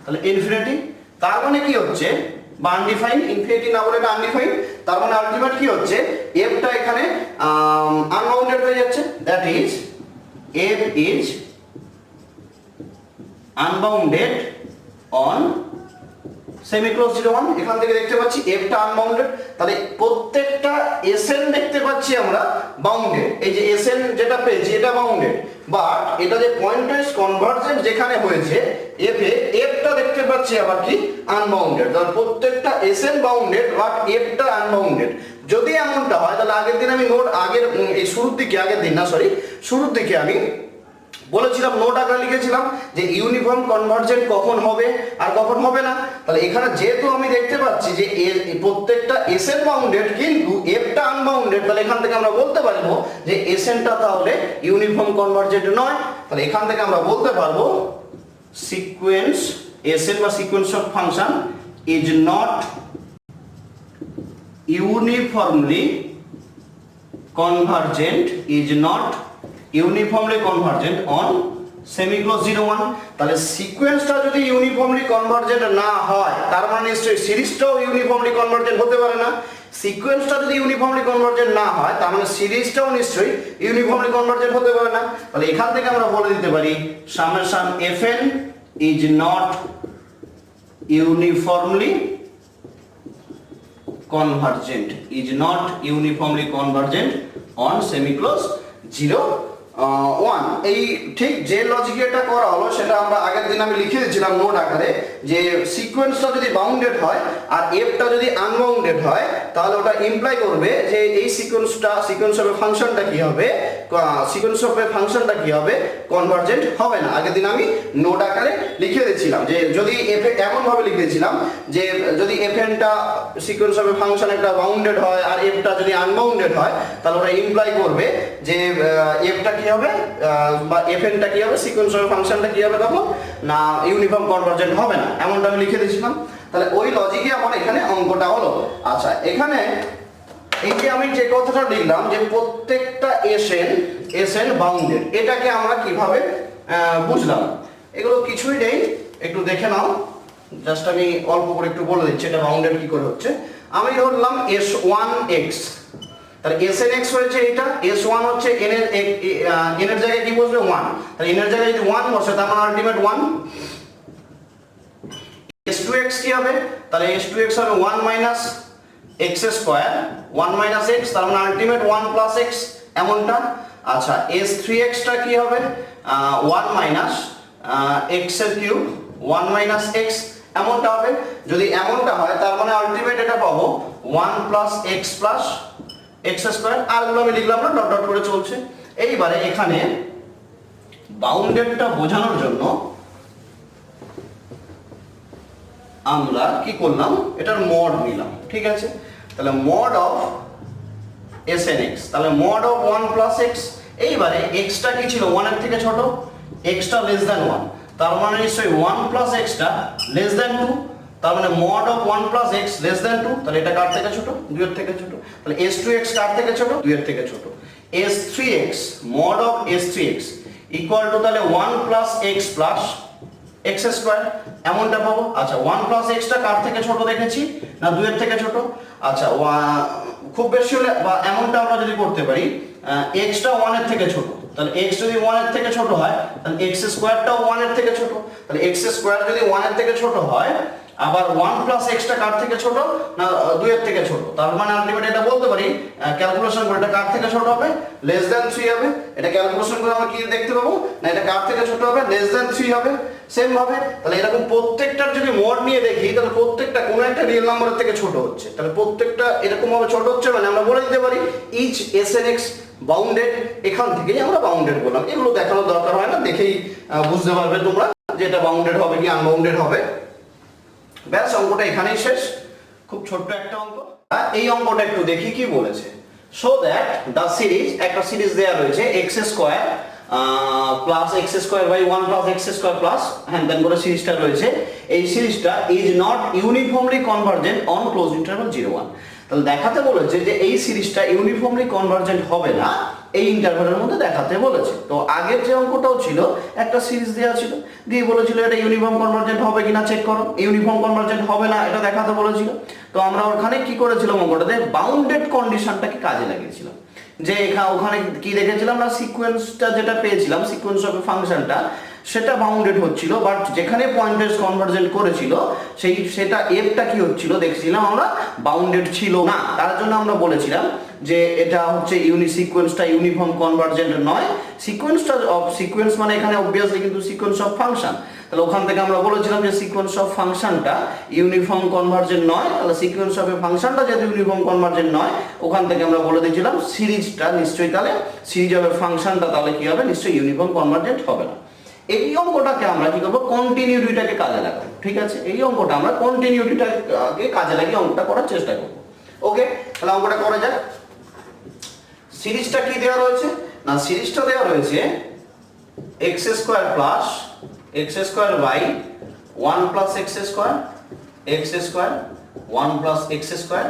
তাহলে ইনফিনিটি। তার মানে কি হচ্ছে বা আনডিফাইন, ইনফিনিটি না বলে এটা আনডিফাইন, তার মানে আলটিমেট কি হচ্ছে এফটা এখানে আনবাউন্ডেড হয়ে যাচ্ছে, that is F is unbounded on semi close 0 1। এখান থেকে দেখতে পাচ্ছি এফটা আনবাউন্ডেড, তাহলে প্রত্যেকটা এসএন দেখতে পাচ্ছি আমরা বাউন্ডেড। এই যে এসএন যেটা পেয়েছি এটা বাউন্ডেড, বাট এটা যে পয়েন্ট ওয়াইজ কনভার্জেন্ট যেখানে হয়েছে এফে, এফটা দেখতে পাচ্ছি আবার কি আনবাউন্ডেড। তাহলে প্রত্যেকটা এসএন বাউন্ডেড বাট এফটা আনবাউন্ডেড। যদি এমনটা হয় তাহলে আগের দিন আমি নোট আগের এই শুরুর দিকে, আগের দিন না সরি শুরুর দিকে আমি বলেছিলাম, নোট আকারে লিখেছিলাম যে ইউনিফর্ম কনভার্জেন্ট কখন হবে আর কখন হবে না। তাহলে এখানে যেহেতু আমি দেখতে পাচ্ছি যে প্রত্যেকটা এসএন বাউন্ডেড কিন্তু এফটা আনবাউন্ডেড, তাহলে এখান থেকে আমরা বলতে পারবো যে এসএনটা তাহলে ইউনিফর্ম কনভার্জেন্ট নয়। তাহলে এখান থেকে আমরা বলতে পারবো সিকোয়েন্স এসএন বা sequence of function is not uniformly convergent, is not uniformly convergent on semi close 0 1। তাহলে সিকোয়েন্সটা যদি ইউনিফর্মলি কনভার্জেন্ট না হয় তার মানে নিশ্চয়ই সিরিজটাও ইউনিফর্মলি কনভার্জেন্ট হতে পারে না। সিকোয়েন্সটা যদি ইউনিফর্মলি কনভার্জেন্ট না হয় তার মানে সিরিজটাও নিশ্চয়ই ইউনিফর্মলি কনভার্জেন্ট হতে পারে না। তাহলে এখান থেকে আমরা বলে দিতে পারি summation FN is not uniformly convergent, is not uniformly convergent on semi close 0 1। এই ঠিক যে লজিকে এটা করা হলো সেটা আমরা আগের দিন আমি লিখে দিয়েছিলাম নোট আকারে, যে সিকোয়েন্সটা যদি বাউন্ডেড হয় আর এফটা যদি আনবাউন্ডেড হয় তাহলে ওটা ইমপ্লাই করবে যে এই সিকোয়েন্স অফ ফাংশনটা কি হবে, সিকোয়েন্স অফ ফাংশনটা কি হবে, কনভার্জেন্ট হবে না। আগের দিন আমি নোট আকারে লিখে দিয়েছিলাম যে যদি এফ এমন ভাবে লিখে দিয়েছিলাম যে যদি এফএনটা সিকোয়েন্স অফ ফাংশন একটা বাউন্ডেড হয় আর এফটা যদি আনবাউন্ডেড হয় তাহলে ওটা ইমপ্লাই করবে যে এফটা কি হবে বা এফএনটা কি হবে, সিকোয়েন্স অফ ফাংশনটা কি হবে তখন না ইউনিফর্ম কনভার্জেন্ট হবে না, এমনটা আমি লিখে দিয়েছিলাম। তাহলে ওই লজিকে আমার এখানে অঙ্কটা হলো। আচ্ছা এখানে এই যে আমি যে কথাটা লিখলাম যে প্রত্যেকটা এসএন বাউন্ডেড, এটাকে আমরা কিভাবে বুঝলাম, এগুলো কিছুই নেই, একটু দেখে নাও, জাস্ট আমি অল্প করে একটু বলে দিচ্ছি এটা বাউন্ডেড কি করে হচ্ছে। আমি ধরলাম S1x, তাহলে SNX হয়েছে এটা, S1 হচ্ছে n এর জায়গায় কি বসবে 1, তাহলে n এর জায়গায় যদি 1 বসে তার মানে আলটিমেট 1। S2x কি হবে, তাহলে S2x হবে 1 minus x square 1 minus x, তার মানে আলটিমেট 1 প্লাস x এমনটা। আচ্ছা S3x টা কি হবে 1 মাইনাস x এর কিউব 1 মাইনাস x এমনটা হবে। যদি এমনটা হয় তার মানে আলটিমেট এটা পাবো 1 plus x plus x square, আর গুলো আমি লিখলাম না, ডট ডট করে চলছে। এইবারে এখানে বাউন্ডেডটা বোঝানোর জন্য আমরা কি করলাম, এটার মড নিলাম, ঠিক আছে। তাহলে মড অফ SNX, তাহলে মড অফ 1 প্লাস x, এইবারে x টা কি ছিল 1 এর থেকে ছোট, x টা লেস দ্যান 1, তার মানে নিশ্চয়ই 1 প্লাস x টা লেস দ্যান 2, তার মানে mod of 1 plus x less than 2, তাহলে এটা কার থেকে ছোট, 2 এর থেকে ছোট। তাহলে S2x কার থেকে ছোট, 2 এর থেকে ছোট। S3x mod of S3x equal to তাহলে 1 plus x plus x square এমনটা পাবো। আচ্ছা 1 প্লাস x টা কার থেকে ছোট দেখেছি না, 2 এর থেকে ছোট। আচ্ছা খুব বেশি হলে বা এমনটা আমরা যদি করতে পারি x টা 1 এর থেকে ছোট, তাহলে x যদি 1 এর থেকে ছোট হয় তাহলে x স্কয়ারটাও 1 এর থেকে ছোট, তাহলে x স্কয়ার যদি 1 এর থেকে ছোট হয় আবার 1 প্লাস x টা কার থেকে ছোট না, 2 এর থেকে ছোট, তার মানে আলটিমেট এটা বলতে পারি ক্যালকুলেশন করে এটা কার থেকে ছোট হবে, লেস দ্যান 3 হবে। এটা ক্যালকুলেশন করে আমরা কি দেখতে পাবো না, এটা কার থেকে ছোট হবে, লেস দ্যান 3 হবে। সেম ভাবে তাহলে এরকম প্রত্যেকটার যদি মড নিয়ে দেখি তাহলে প্রত্যেকটা কোনো একটা রিয়েল নাম্বারের থেকে ছোট হচ্ছে, তাহলে প্রত্যেকটা এরকম ভাবে ছোট হচ্ছে, মানে আমরা বলে দিতে পারি ইচ SNX বাউন্ডেড। এখান থেকেই আমরা বাউন্ডেড বললাম, এগুলো দেখানোর দরকার হয় না, দেখেই বুঝতে পারবে তোমরা যে এটা বাউন্ডেড হবে কি আনবাউন্ডেড হবে। ব্যাস অঙ্কটা এখানেই শেষ, খুব ছোট্ট একটা অঙ্ক। এই অঙ্কটা একটু দেখি কি বলেছে। সো দ্যাট দ্য সিরিজ, একটা সিরিজ দেয়া রয়েছে x square plus x square by 1 plus x square plus হ্যাঁ দেন করে সিরিজটা রয়েছে। এই সিরিজটা is not uniformly convergent on close interval 0 1। তাহলে দেখাতে বলেছে যে এই সিরিজটা ইউনিফর্মলি কনভার্জেন্ট হবে না এই ইন্টারভ্যালের মধ্যে দেখাতে বলেছে। তো আগের যে অঙ্কটাও ছিল একটা সিরিজ দেওয়া ছিল, দিয়ে বলেছিল এটা ইউনিফর্ম কনভার্জেন্ট হবে কিনা চেক করো, ইউনিফর্ম কনভার্জেন্ট হবে না এটা দেখাতে বলেছিল। তো আমরা ওখানে কি করেছিলাম, অঙ্কটাতে বাউন্ডেড কন্ডিশনটাকে কাজে লাগিয়েছিলাম। যে ওখানে কি দেখেছিলাম না, সিকোয়েন্সটা যেটা পেয়েছিলাম, সিকোয়েন্স অফ ফাংশনটা সেটা বাউন্ডেড হচ্ছিল, বাট যেখানে পয়েন্টেজ কনভার্জেন্ট করেছিল সেটা এফটা কি হচ্ছিল দেখছিলাম আমরা, বাউন্ডেড ছিল না। তার জন্য আমরা বলেছিলাম যে এটা হচ্ছে সিকোয়েন্সটা ইউনিফর্ম কনভার্জেন্ট নয়। সিকোয়েন্সটা অফ সিকোয়েন্স মানে এখানে অবভিয়াসলি কিন্তু সিকোয়েন্স অফ ফাংশন, তাহলে ওখান থেকে আমরা বলেছিলাম যে সিকোয়েন্স অফ ফাংশনটা ইউনিফর্ম কনভার্জেন্ট নয়। তাহলে সিকোয়েন্স অফ ফাংশনটা যেহেতু ইউনিফর্ম কনভার্জেন্ট নয়, ওখান থেকে আমরা বলে দিয়েছিলাম সিরিজটা নিশ্চয়ই, তাহলে সিরিজ অফ ফাংশনটা তাহলে কি হবে, নিশ্চয়ই ইউনিফর্ম কনভার্জেন্ট হবে না। এই অঙ্কটাকে আমরা কি করবো, কন্টিনিউটিটাকে কাজে লাগাবো। ঠিক আছে, এই অঙ্কটা আমরা কন্টিনিউটিটাকে কাজে লাগিয়ে অঙ্কটা করার চেষ্টা করবো। ওকে, তাহলে অঙ্কটা করা যাক। সিরিজটা কি দেওয়া রয়েছে না, সিরিজটা দেওয়া রয়েছে x square plus x square by 1 plus x square, x square 1 plus x square,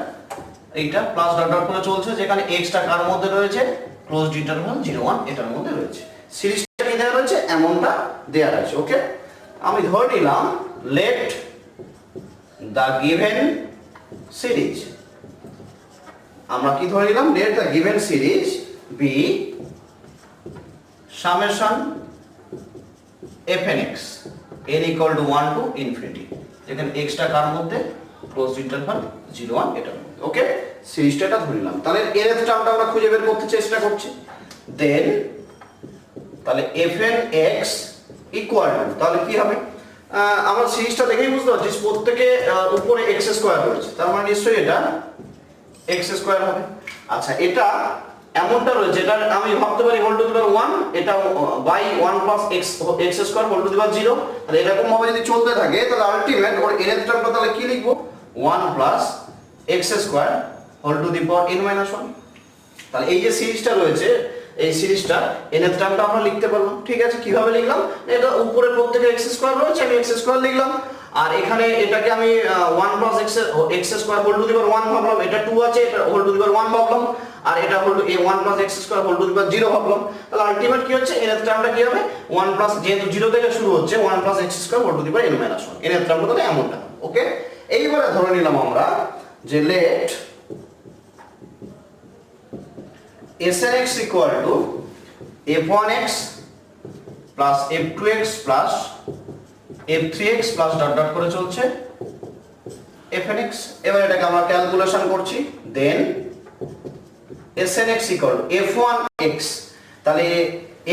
এইটা প্লাস ডট ডট করে চলছে, যেখানে এক্সটা কার মধ্যে রয়েছে, ক্লোজড ইন্টারভ্যাল 0 1 এটার মধ্যে রয়েছে। সিরিজটা কি দেওয়া রয়েছে, এমনটা দেওয়া রয়েছে। ওকে, আমি ধরে নিলাম লেট দ্য গিভেন সিরিজ, আমরা কি ধরে নিলাম, let the given series be summation fnx n equal to 1 to infinity, যেখানে x টা কার মধ্যে, ক্লোজড ইন্টারভ্যাল 0 1 এটার মধ্যে। ওকে, সিরিজটা এটা ধরে নিলাম। তাহলে এর টার্মটা আমরা খুঁজে বের করতে চেষ্টা করছি। দেন তাহলে fnx ইকুয়াল টু, তাহলে কি হবে, আমরা সিরিজটা দেখেই বুঝতে পারছি প্রত্যেকে উপরে x স্কয়ার রয়েছে, তার মানে নিশ্চয়ই এটা x স্কয়ার হবে। আচ্ছা, এটা এমনটা রয়েছে, এটা আমি ভাবতে পারি হোল টু দি পাওয়ার 1, এটা by 1 plus x square whole to the power 0। তাহলে এরকম ভাবে যদি চলতে থাকে, তাহলে আলটিমেট ওর n এর টার্মটা তাহলে কি লিখবো, 1 plus x square whole to the power n minus 1। তাহলে এই যে সিরিজটা রয়েছে, এই সিরিজটা n এর টার্মটা আমরা লিখতে পারলাম। ঠিক আছে, কিভাবে লিখলাম, এটা উপরে প্রত্যেকে x স্কয়ার রয়েছে, আমি x স্কয়ার লিখলাম, আর এখানে এটাকে আমি 1 plus x square whole to the power 1 ভাবলাম, এটা 2 আছে, এটা হোল টু দি পাওয়ার 1 ভাবলাম, আর এটা হল 1 plus x square whole to the power 0 ভাবলাম। তাহলে আলটিমেট কি হচ্ছে, n এর টার্মটা কি হবে, 1 প্লাস, যেহেতু 0 থেকে শুরু হচ্ছে, 1 plus x square whole to the power n minus 1, n এর টার্মটা তাহলে এমনটা। ওকে, এইবারে ধরে নিলাম আমরা যে let snx equal to f1x plus f2x plus f3x plus dot dot করে চলছে fnx। এবার এটাকে আমরা ক্যালকুলেশন করছি। দেন snx ইকুয়াল টু f1x, তাহলে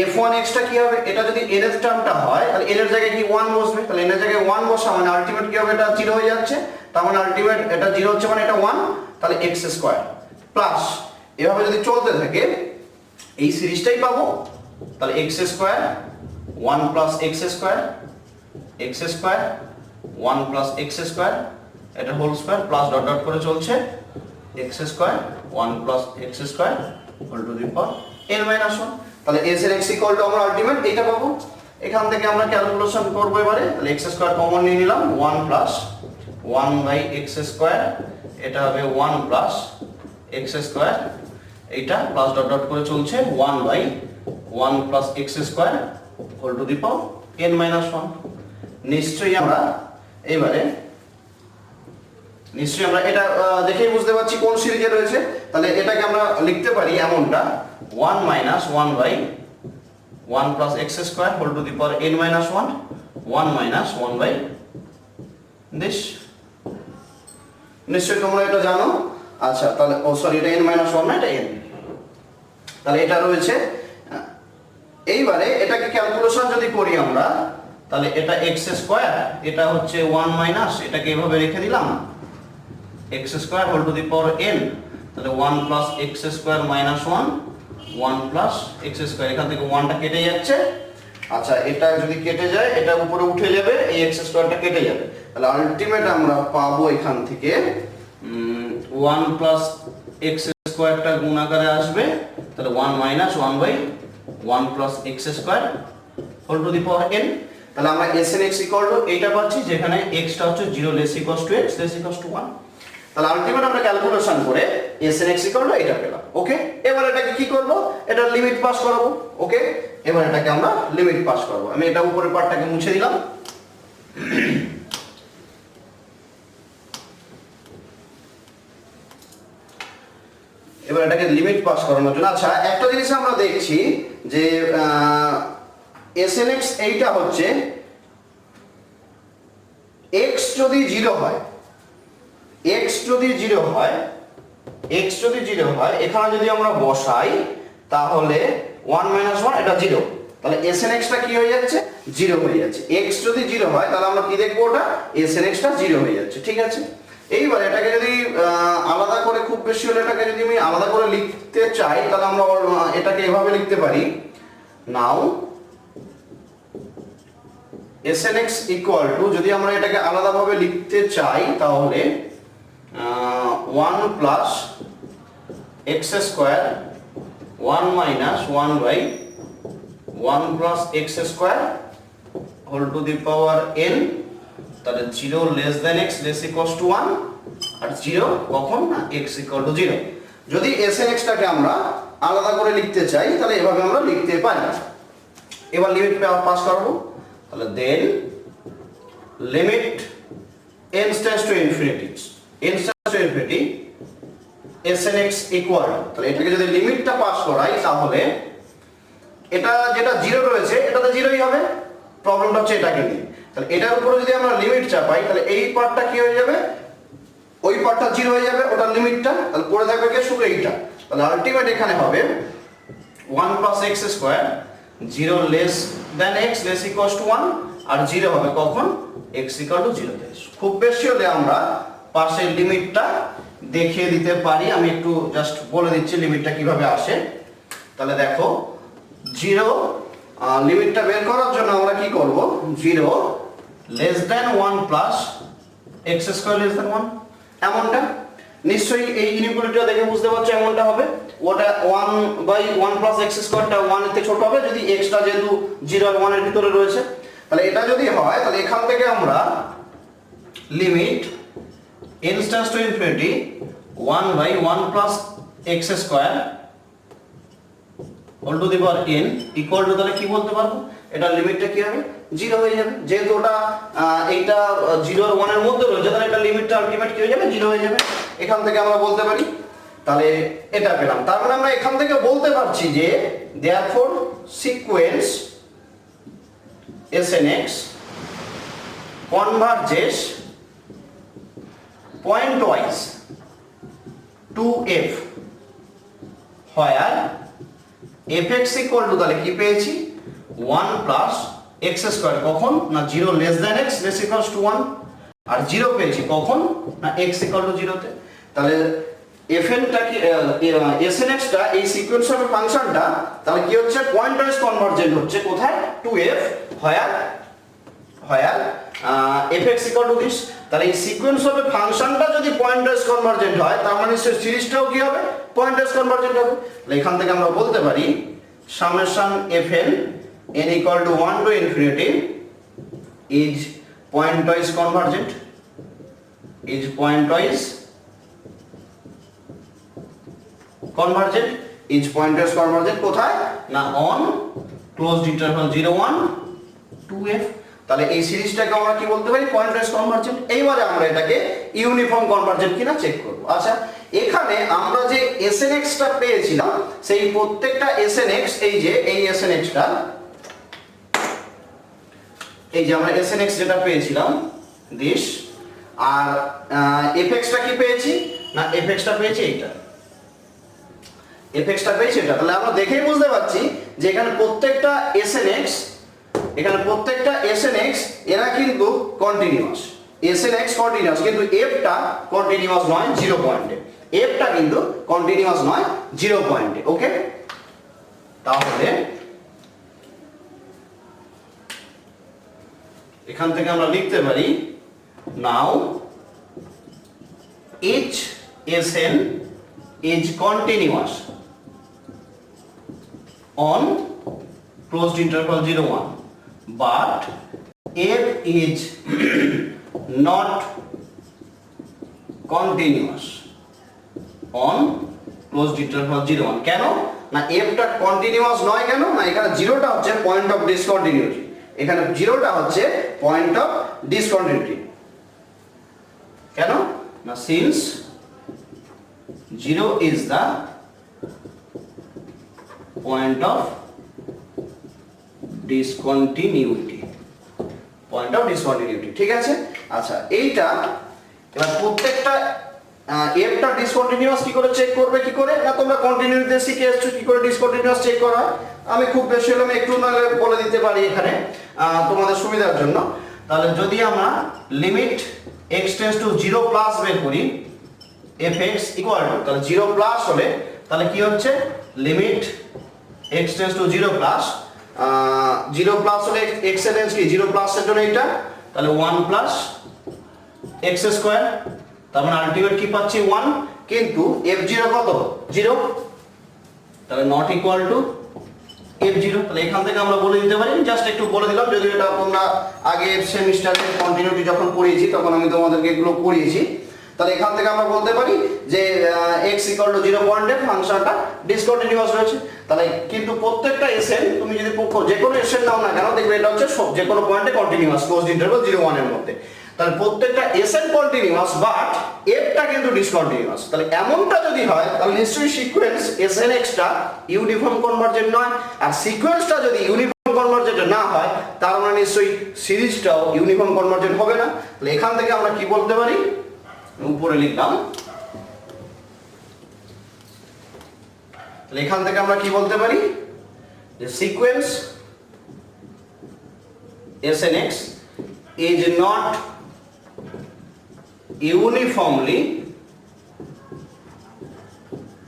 f1x টা কি হবে, এটা যদি n এর টার্মটা হয়, তাহলে n এর জায়গায় কি 1 বসবে, তাহলে n এর জায়গায় 1 বসা মানে আলটিমেট কি হবে, এটা 0 হয়ে যাচ্ছে, তার মানে আলটিমেট এটা 0 হচ্ছে মানে এটা 1, তাহলে x স্কয়ার প্লাস, এভাবে যদি চলতে থাকে এই সিরিজটাই পাবো। তাহলে x square 1 plus x square, x square 1 plus x square, এটা whole square plus dot dot করে চলছে x square 1 plus x square whole to the power n minus 1। তাহলে s এর x ইকুয়াল টু আমরা আলটিমেট এটা পাবো। এখান থেকে আমরা ক্যালকুলেশন করব এবারে। তাহলে x স্কয়ার কমন নিয়ে নিলাম, 1 প্লাস 1 বাই x স্কয়ার, এটা হবে 1 প্লাস x স্কয়ার, এইটা প্লাস ডট ডট করে চলছে 1 by 1 plus x square whole to the power n minus 1। নিশ্চয়ই আমরা এটা দেখেই বুঝতে পারছি কোন সিরিজে রয়েছে। তাহলে এটাকে আমরা লিখতে পারি এমনটা, 1 minus 1 by 1 plus x square whole to the power n minus 1, 1 minus 1 by this. নিশ্চয়ই তোমরা এটা জানো। আচ্ছা, তাহলে এটা n মাইনাস 1 না, এটা n, তাহলে এটা রয়েছে। এইবারে এটাকে ক্যালকুলেশন যদি করি আমরা, তাহলে এটা x স্কয়ার, এটা হচ্ছে 1 মাইনাস, এটাকে এভাবে রেখে দিলাম x square whole to the power n, তাহলে 1 plus x square minus 1, 1 plus x square, এখান থেকে 1টা কেটে যাচ্ছে। আচ্ছা, এটা যদি কেটে যায়, এটা উপরে উঠে যাবে, এই x স্কয়ারটা কেটে যাবে, তাহলে আলটিমেট আমরা পাবো এখান থেকে 1 প্লাস x স্কয়ারটা গুণ আকারে আসবে, তাহলে 1 minus 1 by 1 plus x square whole to the power n। তাহলে আমরা snx ইকুয়াল টু এইটা পাচ্ছি, যেখানে x টা হচ্ছে 0 less equals to x less equals to 1। তাহলে আলটিমেট আমরা ক্যালকুলেশন করে Sn(x) এটা পেলাম। ওকে, এবার এটাকে কি করব, এটা লিমিট পাস করাবো। ওকে, এবার এটাকে আমরা লিমিট পাস করব। আমি এটা উপরের পার্টটাকে মুছে দিলাম। এবার এটাকে লিমিট পাস করানোর জন্য আচ্ছা একটা জিনিস আমরা দেখছি যে Sn(x) এইটা হচ্ছে x যদি 0 হয়, x যদি 0 হয়, x যদি 0 হয়, এখানে যদি আমরা বসাই তাহলে 1 - 1 এটা 0, তাহলে Sn(x) টা কি হয়ে যাচ্ছে, 0 হয়ে যাচ্ছে। x যদি 0 হয় তাহলে আমরা কি দেখবো, ওটা Sn(x) টা 0 হয়ে যাচ্ছে। ঠিক আছে, এইবার এটাকে যদি আলাদা করে, খুব বেশি হলে এটাকে যদি আমি আলাদা করে লিখতে চাই তাহলে আমরা এটাকে এভাবে লিখতে পারি, নাও Sn(x) = যদি আমরা এটাকে আলাদাভাবে লিখতে চাই তাহলে 1 + x² 1 - 1/1 + x² whole to the power n, তাহলে 0 x <= 1 আর 0 কখন না x = 0। যদি Sn(x) টাকে আমরা আলাদা করে লিখতে চাই তাহলে এভাবে আমরা লিখতে পারি। এবার লিমিট পাস করব, তাহলে then limit n tends to infinity, Sn(x) = তাহলে এটাকে যদি লিমিটটা পাস করাই তাহলে এটা যেটা 0 রয়েছে এটা তো 0ই হবে, প্রবলেমটা হচ্ছে এটাকে নিয়ে। তাহলে এটার উপরে যদি আমরা লিমিট চাপাই তাহলে এই পার্টটা কি হয়ে যাবে, ওই পার্টটা 0 হয়ে যাবে, ওটার লিমিটটা, তাহলে পড়ে থাকবে কি শুধু এইটা। তাহলে আলটিমেট এখানে হবে 1 + x² 0 x <= 1 আর 0 হবে কখন, x = 0 তে। খুব বেশি হলে আমরা পাশের লিমিটটা দেখিয়ে দিতে পারি, আমি একটু জাস্ট বলে দিচ্ছি লিমিটটা কিভাবে আসে। তাহলে দেখো 0 লিমিটটা বের করার জন্য আমরা কি করব, 0 <1 + x² < 1 এমনটা নিশ্চয়ই এই ইনইকুয়ালিটিটা দেখে বুঝতে পারছো এমনটা হবে। ওটা 1/1 + x² টা 1 এর থেকে ছোট হবে যদি x টা যেহেতু 0 আর 1 এর ভিতরে রয়েছে। তাহলে এটা যদি হয় তাহলে এখান থেকে আমরা limit n tends to infinity 1/1 + x² whole to the power n equal to, তাহলে কি বলতে পারবো, এটা লিমিটটা কি হবে, 0 হয়ে যাবে। যেহেতু ওটা এইটা 0 আর 1 এর মধ্যে রয়েছে তাহলে এটা লিমিটটা আলটিমেট কি হয়ে যাবে, 0 হয়ে যাবে। এখান থেকে আমরা বলতে পারি, তাহলে এটা পেলাম। তার মানে আমরা এখান থেকে বলতে পারছি যে therefore sequence Sn(x) converges point wise to f where fx = তাহলে কি পেয়েছি, 1 + x² কখন না 0 x <= 1 আর 0 পেয়েছি কখন না x = 0 তে। তাহলে fn টা কি Sn(x) টা এই সিকোয়েন্স অফ ফাংশনটা তাহলে কি হচ্ছে, পয়েন্ট ওয়াইজ কনভারজেন্ট হচ্ছে কোথায়, two f where fx = this। তাহলে এই সিকোয়েন্স অফ ফাংশনটা যদি পয়েন্ট ওয়াইজ কনভারজেন্ট হয় তার মানে সিরিজটাও কি হবে, পয়েন্ট ওয়াইজ কনভারজেন্ট হবে। তাহলে এখান থেকে আমরা বলতে পারি summation fn n = 1 to infinity is pointwise convergent, is pointwise convergent কোথায় না on closed interval 0 1 2f। তাহলে এই সিরিজটাকে আমরা কি বলতে পারি, পয়েন্টওয়াইজ কনভারজেন্ট। এইবারে আমরা এটাকে ইউনিফর্ম কনভারজেন্ট কিনা চেক করব। আচ্ছা এখানে আমরা যে Sn(x) টা পেয়েছিলাম সেই প্রত্যেকটা Sn(x), এই যে এই Sn(x) টা, এই যে আমরা Sn(x) যেটা পেয়েছিলাম দিস, আর fx টা কি পেয়েছি না fx টা পেয়েছি এইটা, fx টা পেয়েছি এটা। তাহলে আমরা দেখেই বুঝতে পারছি যে এখানে প্রত্যেকটা Sn(x) এরা কিন্তু কন্টিনিউয়াস, Sn(x) কন্টিনিউয়াস, কিন্তু f টা কন্টিনিউয়াস নয় 0 পয়েন্টে, f টা কিন্তু কন্টিনিউয়াস নয় 0 পয়েন্টে। ওকে, তাহলে এখান থেকে আমরা লিখতে পারি নাও each Sn is continuous on closed interval 0 1 but f is not continuous on closed interval 0 1 কেন না এফটা কন্টিনিউয়াস নয় কেন না এখানে জিরোটা হচ্ছে পয়েন্ট অফ ডিসকন্টিনিউটি এখানে জিরোটা হচ্ছে পয়েন্ট অফ ডিসকন্টিনিউটি কেন না since 0 is the point of discontinuity ঠিক আছে আচ্ছা এইটা এবার প্রত্যেকটা এফটা ডিসকন্টিনিউয়াস কি করে চেক করবে কি করে না তোমরা কন্টিনিউইটিতে শিখে এসেছো কি করে ডিসকন্টিনিউয়াস চেক করা হয় আমি খুব বেশি হলে একটু নাহলে বলে দিতে পারি এখানে তোমাদের সুবিধার জন্য তাহলে যদি আমরা limit x tends to 0 plus বের করি fx ইকুয়াল টু তাহলে 0 প্লাস হলে তাহলে কি হচ্ছে limit x tends to 0 plus 0 plus হলে x এর রেঞ্জ কি 0 প্লাস এর জন্য এটা তাহলে 1 প্লাস x স্কয়ার তার মানে আলটিমেট কি পাচ্ছি 1 কিন্তু f0 কত 0 তাহলে নট ইকুয়াল টু f0 তাহলে এখান থেকে আমরা বলে দিতে পারি জাস্ট একটু বলে দিলাম যদি এটা তোমরা আগে সেমিস্টারে কন্টিনিউটি যখন পড়িয়েছি তখন আমি তোমাদেরকে এগুলো পড়িয়েছি তাহলে এখান থেকে আমরা বলতে পারি যে x = 0 পয়েন্টে ফাংশনটা ডিসকন্টিনিউয়াস রয়েছে তাহলে কিন্তু প্রত্যেকটা এসএন তুমি যদি যে কোনো এসএন নাও না কেন দেখবে এটা হচ্ছে যে কোনো পয়েন্টে কন্টিনিউয়াস ক্লোজড ইন্টারভাল 0 1 এর মধ্যে তাহলে প্রত্যেকটা এসএন কন্টিনিউয়াস বাট এফটা কিন্তু ডিসকন্টিনিউয়াস তাহলে এমনটা যদি হয় তাহলে নিশ্চয়ই সিকোয়েন্স এসএনএক্স টা ইউনিফর্ম কনভারজেন্ট নয় আর সিকোয়েন্সটা যদি ইউনিফর্ম কনভারজেন্ট না হয় তার মানে নিশ্চয়ই সিরিজটাও ইউনিফর্ম কনভারজেন্ট হবে না তাহলে এখান থেকে আমরা কি বলতে পারি উপরে লিখলাম তাহলে এখান থেকে আমরা কি বলতে পারি যে sequence SNX is not uniformly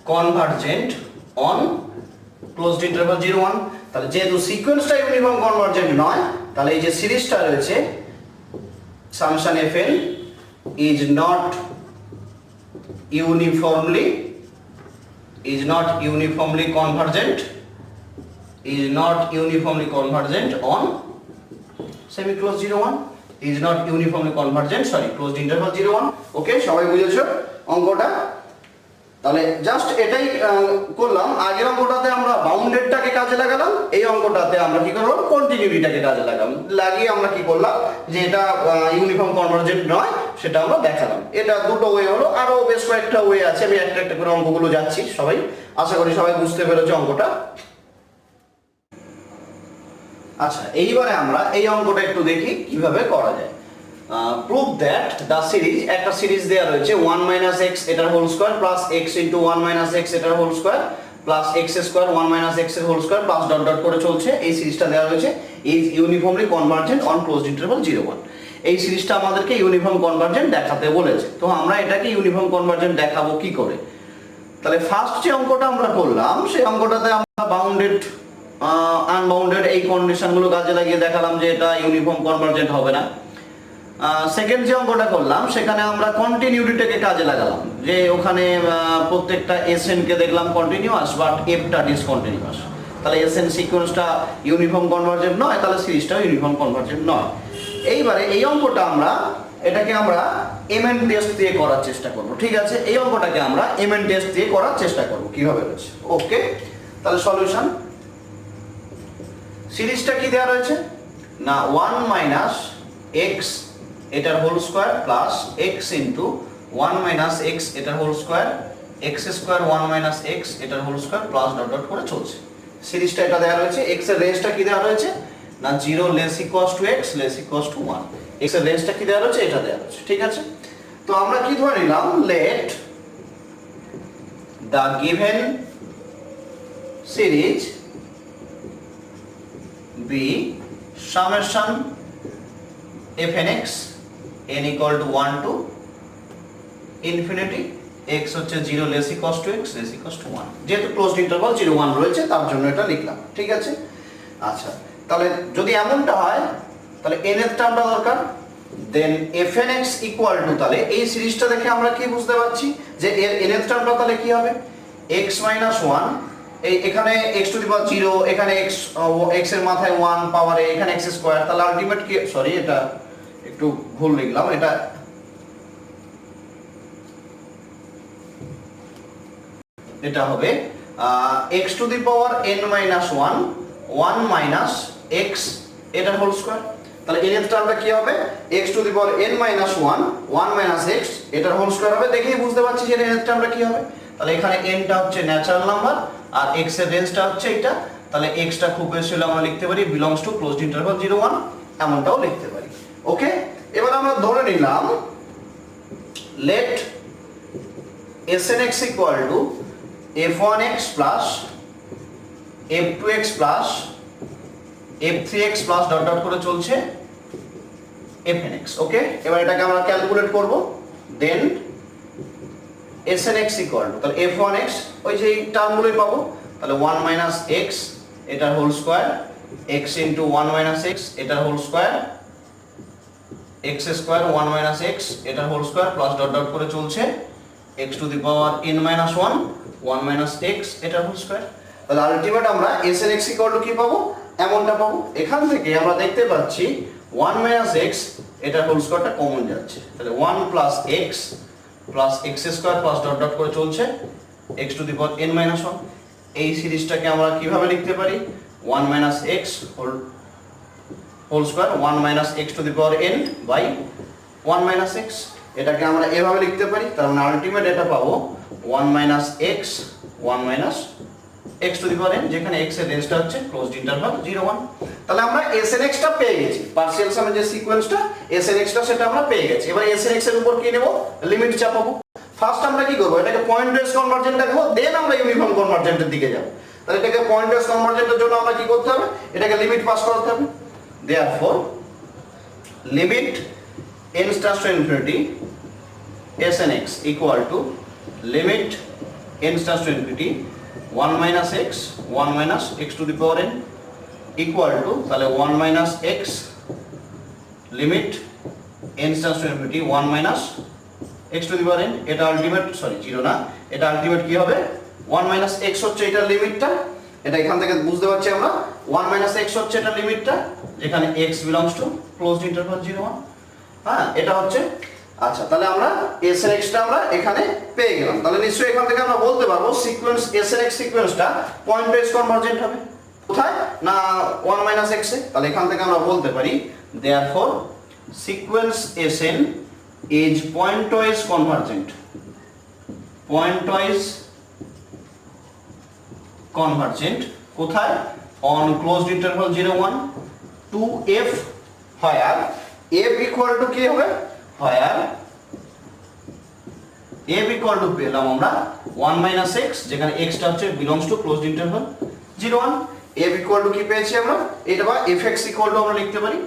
convergent on closed interval 0 1 তাহলে যেহেতু সিকোয়েন্সটা ইউনিফর্ম কনভারজেন্ট নয় তাহলে এই যে সিরিজটা রয়েছে সামশন fn is not uniformly convergent on semi closed 0 1 is not uniformly convergent closed interval 0 1 ওকে সবাই বুঝেছো অঙ্কটা তাহলে জাস্ট এটাই করলাম আগের অঙ্কটাতে আমরা বাউন্ডেডটাকে কাজে লাগালাম এই অঙ্কটাতে আমরা কি করব কন্টিনিউটিটাকে কাজে লাগালাম লাগিয়ে আমরা কি করলাম যে এটা ইউনিফর্ম কনভারজেন্ট নয় সেটা আমরা দেখালাম এটা দুটো ওয়ে হলো আরো বেশ কয়েকটা ওয়ে আছে আমি একটা একটা করে অঙ্কগুলো যাচ্ছি সবাই আশা করি সবাই বুঝতে পেরেছো অঙ্কটা আচ্ছা এইবারে আমরা এই অঙ্কটা একটু দেখি কিভাবে করা যায় প্রুভ দ্যাট দা সিরিজ একটা সিরিজ দেয়া রয়েছে 1 - x এটার whole square plus x * 1 - x এটার whole square plus x square 1 - x এর whole square plus dot dot করে চলছে এই সিরিজটা দেয়া রয়েছে is uniformly convergent on closed interval 0 1 এই সিরিজটা আমাদেরকে ইউনিফর্ম কনভারজেন্ট দেখাতে বলেছে তো আমরা এটাকে ইউনিফর্ম কনভারজেন্ট দেখাবো কি করে তাহলে ফার্স্ট যে অঙ্কটা আমরা করলাম সেই অঙ্কটাতে আমরা বাউন্ডেড আনবাউন্ডেড এই কন্ডিশনগুলো কাজে লাগিয়ে দেখালাম যে এটা ইউনিফর্ম কনভারজেন্ট হবে না সেকেন্ড যে অঙ্কটা করলাম সেখানে আমরা কন্টিনিউটিটাকে কাজে লাগালাম যে ওখানে প্রত্যেকটা এসএন কে দেখলাম কন্টিনিউয়াস বাট এফটা ডিসকন্টিনিউয়াস তাহলে এসএন সিকোয়েন্সটা ইউনিফর্ম কনভারজেন্ট নয় তাহলে সিরিজটাও ইউনিফর্ম কনভারজেন্ট নয় এইবারে এই অঙ্কটা এটাকে আমরা এমএন টেস্ট দিয়ে করার চেষ্টা করব ঠিক আছে এই অঙ্কটাকে আমরা এমএন টেস্ট দিয়ে করার চেষ্টা করব কিভাবে রয়েছে ওকে তাহলে সলিউশন সিরিজটা কি দেয়া রয়েছে না 1 - x এটার whole square plus x * 1 - x এটার whole square x square 1 - x এটার whole square plus dot dot করে চলছে সিরিজটা এটা দেয়া রয়েছে x এর রেঞ্জটা কি দেয়া রয়েছে না 0 less equals to x less equals to 1 x এর রেঞ্জটা কি দেয়া রয়েছে এটা দেয়া রয়েছে ঠিক আছে তো আমরা কি ধরে নিলাম let the given series be summation fnx n = 1 to infinity x হচ্ছে 0 less equals to x less equals to 1 যেহেতু ক্লোজড ইন্টারভাল 0 1 রয়েছে তার জন্য এটা লিখলাম ঠিক আছে আচ্ছা তাহলে যদি এমনটা হয় তাহলে n এর টার্মটা দরকার দেন fnx = তাহলে এই সিরিজটা দেখে আমরা কি বুঝতে পারছি যে এর n এর টার্মটা তাহলে কি হবে x - 1 এখানে x টু দি পাওয়ার 0 এখানে x এর মাথায় 1 পাওয়ারে এখানে x স্কয়ার তাহলে আলটিমেট কি সরি এটা একটু ভুল লিখলাম এটা এটা হবে x to the power n minus 1 1 minus x এটার হোল স্কয়ার। তাহলে n এর টার্মটা কি হবে x to the power n minus 1 1 minus x এটার হোল স্কয়ার হবে। দেখেই বুঝতে পারছি যে n এর টার্মটা কি হবে। তাহলে এখানে n টা হচ্ছে ন্যাচারাল নাম্বার আর x এর রেঞ্জটা হচ্ছে এটা। তাহলে x টা খুব বেশি হলে আমরা লিখতে পারি বিলংস টু ক্লোজড ইন্টারভাল 0 1 এমনটাও লিখতে পারি। ওকে, এবার আমরা ধরে নিলাম let Snx equal to f1x plus f2x plus f3x plus dot dot করে চলছে fnx। ওকে, এবার এটাকে আমরা ক্যালকুলেট করব। দেন Snx equal to তাহলে f1x ওই যে টার্মগুলোই পাবো। তাহলে 1 মাইনাস x এটার whole square x into 1 minus x এটার whole square x square 1 minus x এটার whole square plus dot dot করে চলছে x to the power n minus 1 1 minus x এটার হোল স্কয়ার। তাহলে আলটিমেট আমরা snx ইকুয়াল টু কি পাবো এমনটা পাবো। এখান থেকে আমরা দেখতে পাচ্ছি 1 মাইনাস x এটার হোল স্কয়ারটা কমন যাচ্ছে। তাহলে 1 plus x plus x square plus dot dot করে চলছে x to the power n minus 1। এই সিরিজটাকে আমরা কিভাবে লিখতে পারি 1 minus x whole square 1 minus x to the power n by 1 minus x এটাকে আমরা এভাবে লিখতে পারি। তার মানে আলটিমেট এটা পাবো 1 minus x 1 minus x to the power n যেখানে x এর রেঞ্জটা হচ্ছে ক্লোজড ইন্টারভাল 0 1। তাহলে আমরা snx টা পেয়ে গেছি, পার্সিয়াল সামের যে সিকোয়েন্সটা snx টা সেটা আমরা পেয়ে গেছি। এবার snx এর উপর কি নেব লিমিট চাপাবো। ফার্স্ট আমরা কি করব এটাকে পয়েন্ট ওয়াইজ কনভার্জেন্ট দেখাবো, দেন আমরা ইউনিফর্ম কনভার্জেন্টের দিকে যাব। তাহলে এটাকে পয়েন্ট ওয়াইজ কনভার্জেন্টের জন্য আমরা কি করতে হবে এটাকে লিমিট পাস করতে হবে। therefore limit n starts to infinity snx equal to limit n starts to infinity 1 minus x 1 minus x to the power n equal to তাহলে 1 minus x limit n starts to infinity 1 minus x to the power n এটা আলটিমেট সরি 0 না, এটা আলটিমেট কি হবে 1 minus x হচ্ছে এটার লিমিটটা। এটা এখান থেকে বুঝতে পারছি আমরা 1 minus x হচ্ছে এটা লিমিটটা যেখানে x belongs to closed interval 0 1। হ্যাঁ, এটা হচ্ছে আচ্ছা। তাহলে আমরা snx টা আমরা এখানে পেয়ে গেলাম। তাহলে নিশ্চয়ই এখান থেকে আমরা বলতে পারবো সিকোয়েন্স snx সিকোয়েন্সটা পয়েন্ট ওয়াইজ কনভার্জেন্ট হবে। কোথায় না 1 minus x এ। তাহলে এখান থেকে আমরা বলতে পারি therefore sequence sn is point wise convergent, point wise convergent কোথায় on closed interval 0 1 to f where f equal to কি হবে where f equal to পেলাম আমরা 1 minus x যেখানে x টা হচ্ছে belongs to closed interval 0 1। f equal to কি পেয়েছি আমরা এটা বা fx equal to আমরা লিখতে পারি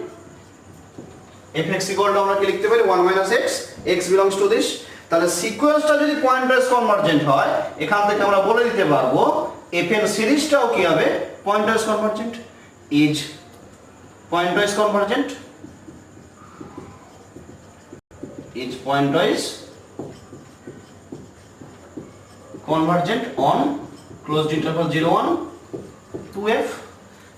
fx equal to আমরা কি লিখতে পারি 1 minus x x belongs to this। তাহলে সিকোয়েন্সটা যদি পয়েন্ট ওয়াইজ কনভার্জেন্ট হয় এখান থেকে আমরা বলে দিতে পারবো fn সিরিজটাও কি হবে point wise convergent is point wise convergent is point wise convergent on closed interval 0 1 to f।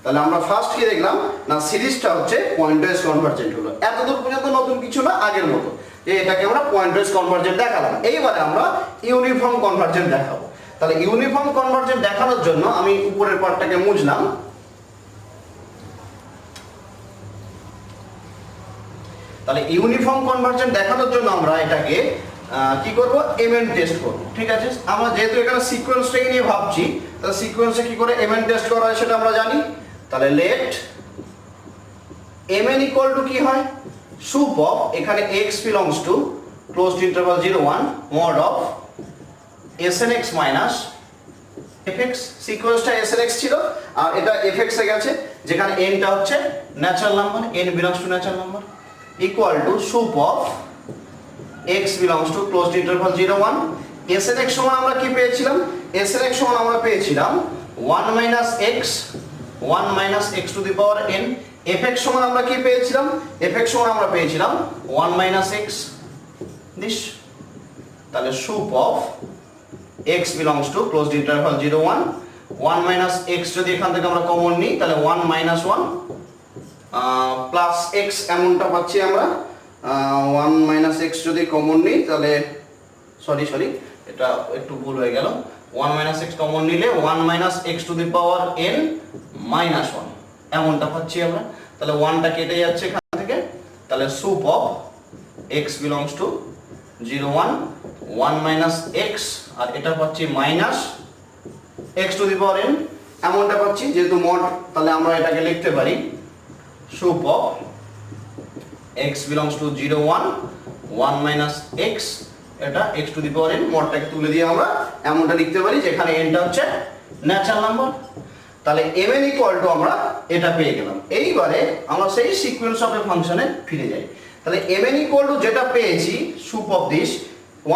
তাহলে আমরা ফার্স্ট কি দেখলাম না সিরিজটা হচ্ছে পয়েন্ট ওয়াইজ কনভার্জেন্ট হলো। এতদূর পর্যন্ত নতুন কিছু না, আগের মতো যে এটাকে আমরা পয়েন্ট ওয়াইজ কনভার্জেন্ট দেখালাম। এইবারে আমরা ইউনিফর্ম কনভার্জেন্ট দেখাবো। তাহলে ইউনিফর্ম কনভার্জেন্ট দেখানোর জন্য আমি উপরের পার্টটাকে মুছলাম। তাহলে ইউনিফর্ম কনভার্জেন্ট দেখানোর জন্য আমরা এটাকে কি করব mn টেস্ট করব। ঠিক আছে, আমরা যেহেতু এখানে সিকোয়েন্সটাকে নিয়ে ভাবছি তাহলে সিকোয়েন্সে কি করে mn টেস্ট করা হয় সেটা আমরা জানি। তাহলে লেট mn ইকুয়াল টু কি হয় সুপ অফ এখানে x belongs to closed interval 0 1 mod of snx minus fx। সিকোয়েন্সটা snx ছিল আর এটা fx এ গেছে যেখানে n টা হচ্ছে natural number n belongs to natural number equal to sup of x belongs to closed interval 0 1 snx সমান আমরা কি পেয়েছিলাম snx সমান আমরা পেয়েছিলাম 1 minus x to the power n। fx সমান আমরা কি পেয়েছিলাম fx সমান আমরা পেয়েছিলাম 1 minus x this। তাহলে sup of x belongs to closed interval 0 1 1 minus x যদি এখান থেকে আমরা কমন নিই তাহলে 1 minus 1 প্লাস x এমনটা পাচ্ছি আমরা 1 minus x যদি কমন নিই তাহলে সরি এটা একটু ভুল হয়ে গেল 1 মাইনাস এক্স কমন নিলে 1 minus x to the power n minus 1 এমনটা পাচ্ছি আমরা। তাহলে 1টা কেটে যাচ্ছে এখান থেকে, তাহলে sup of x belongs to 0 1 1 minus x, আর এটা পাচ্ছি minus x to the power n এমনটা পাচ্ছি যেহেতু মড, তাহলে আমরা এটাকে লিখতে পারি soup of x belongs to 0 1 1 minus x, এটা x to the power n, মডটাকে তুলে দিয়ে আমরা এমনটা লিখতে পারি যেখানে nটা হচ্ছে ন্যাচারাল নাম্বার। তাহলে mn ইকুয়াল টু আমরা এটা পেয়ে গেলাম। এইবারে আমরা সেই সিকোয়েন্স অফ এ ফাংশনে ফিরে যাই। তাহলে mn ইকুয়াল টু যেটা পেয়েছি soup of this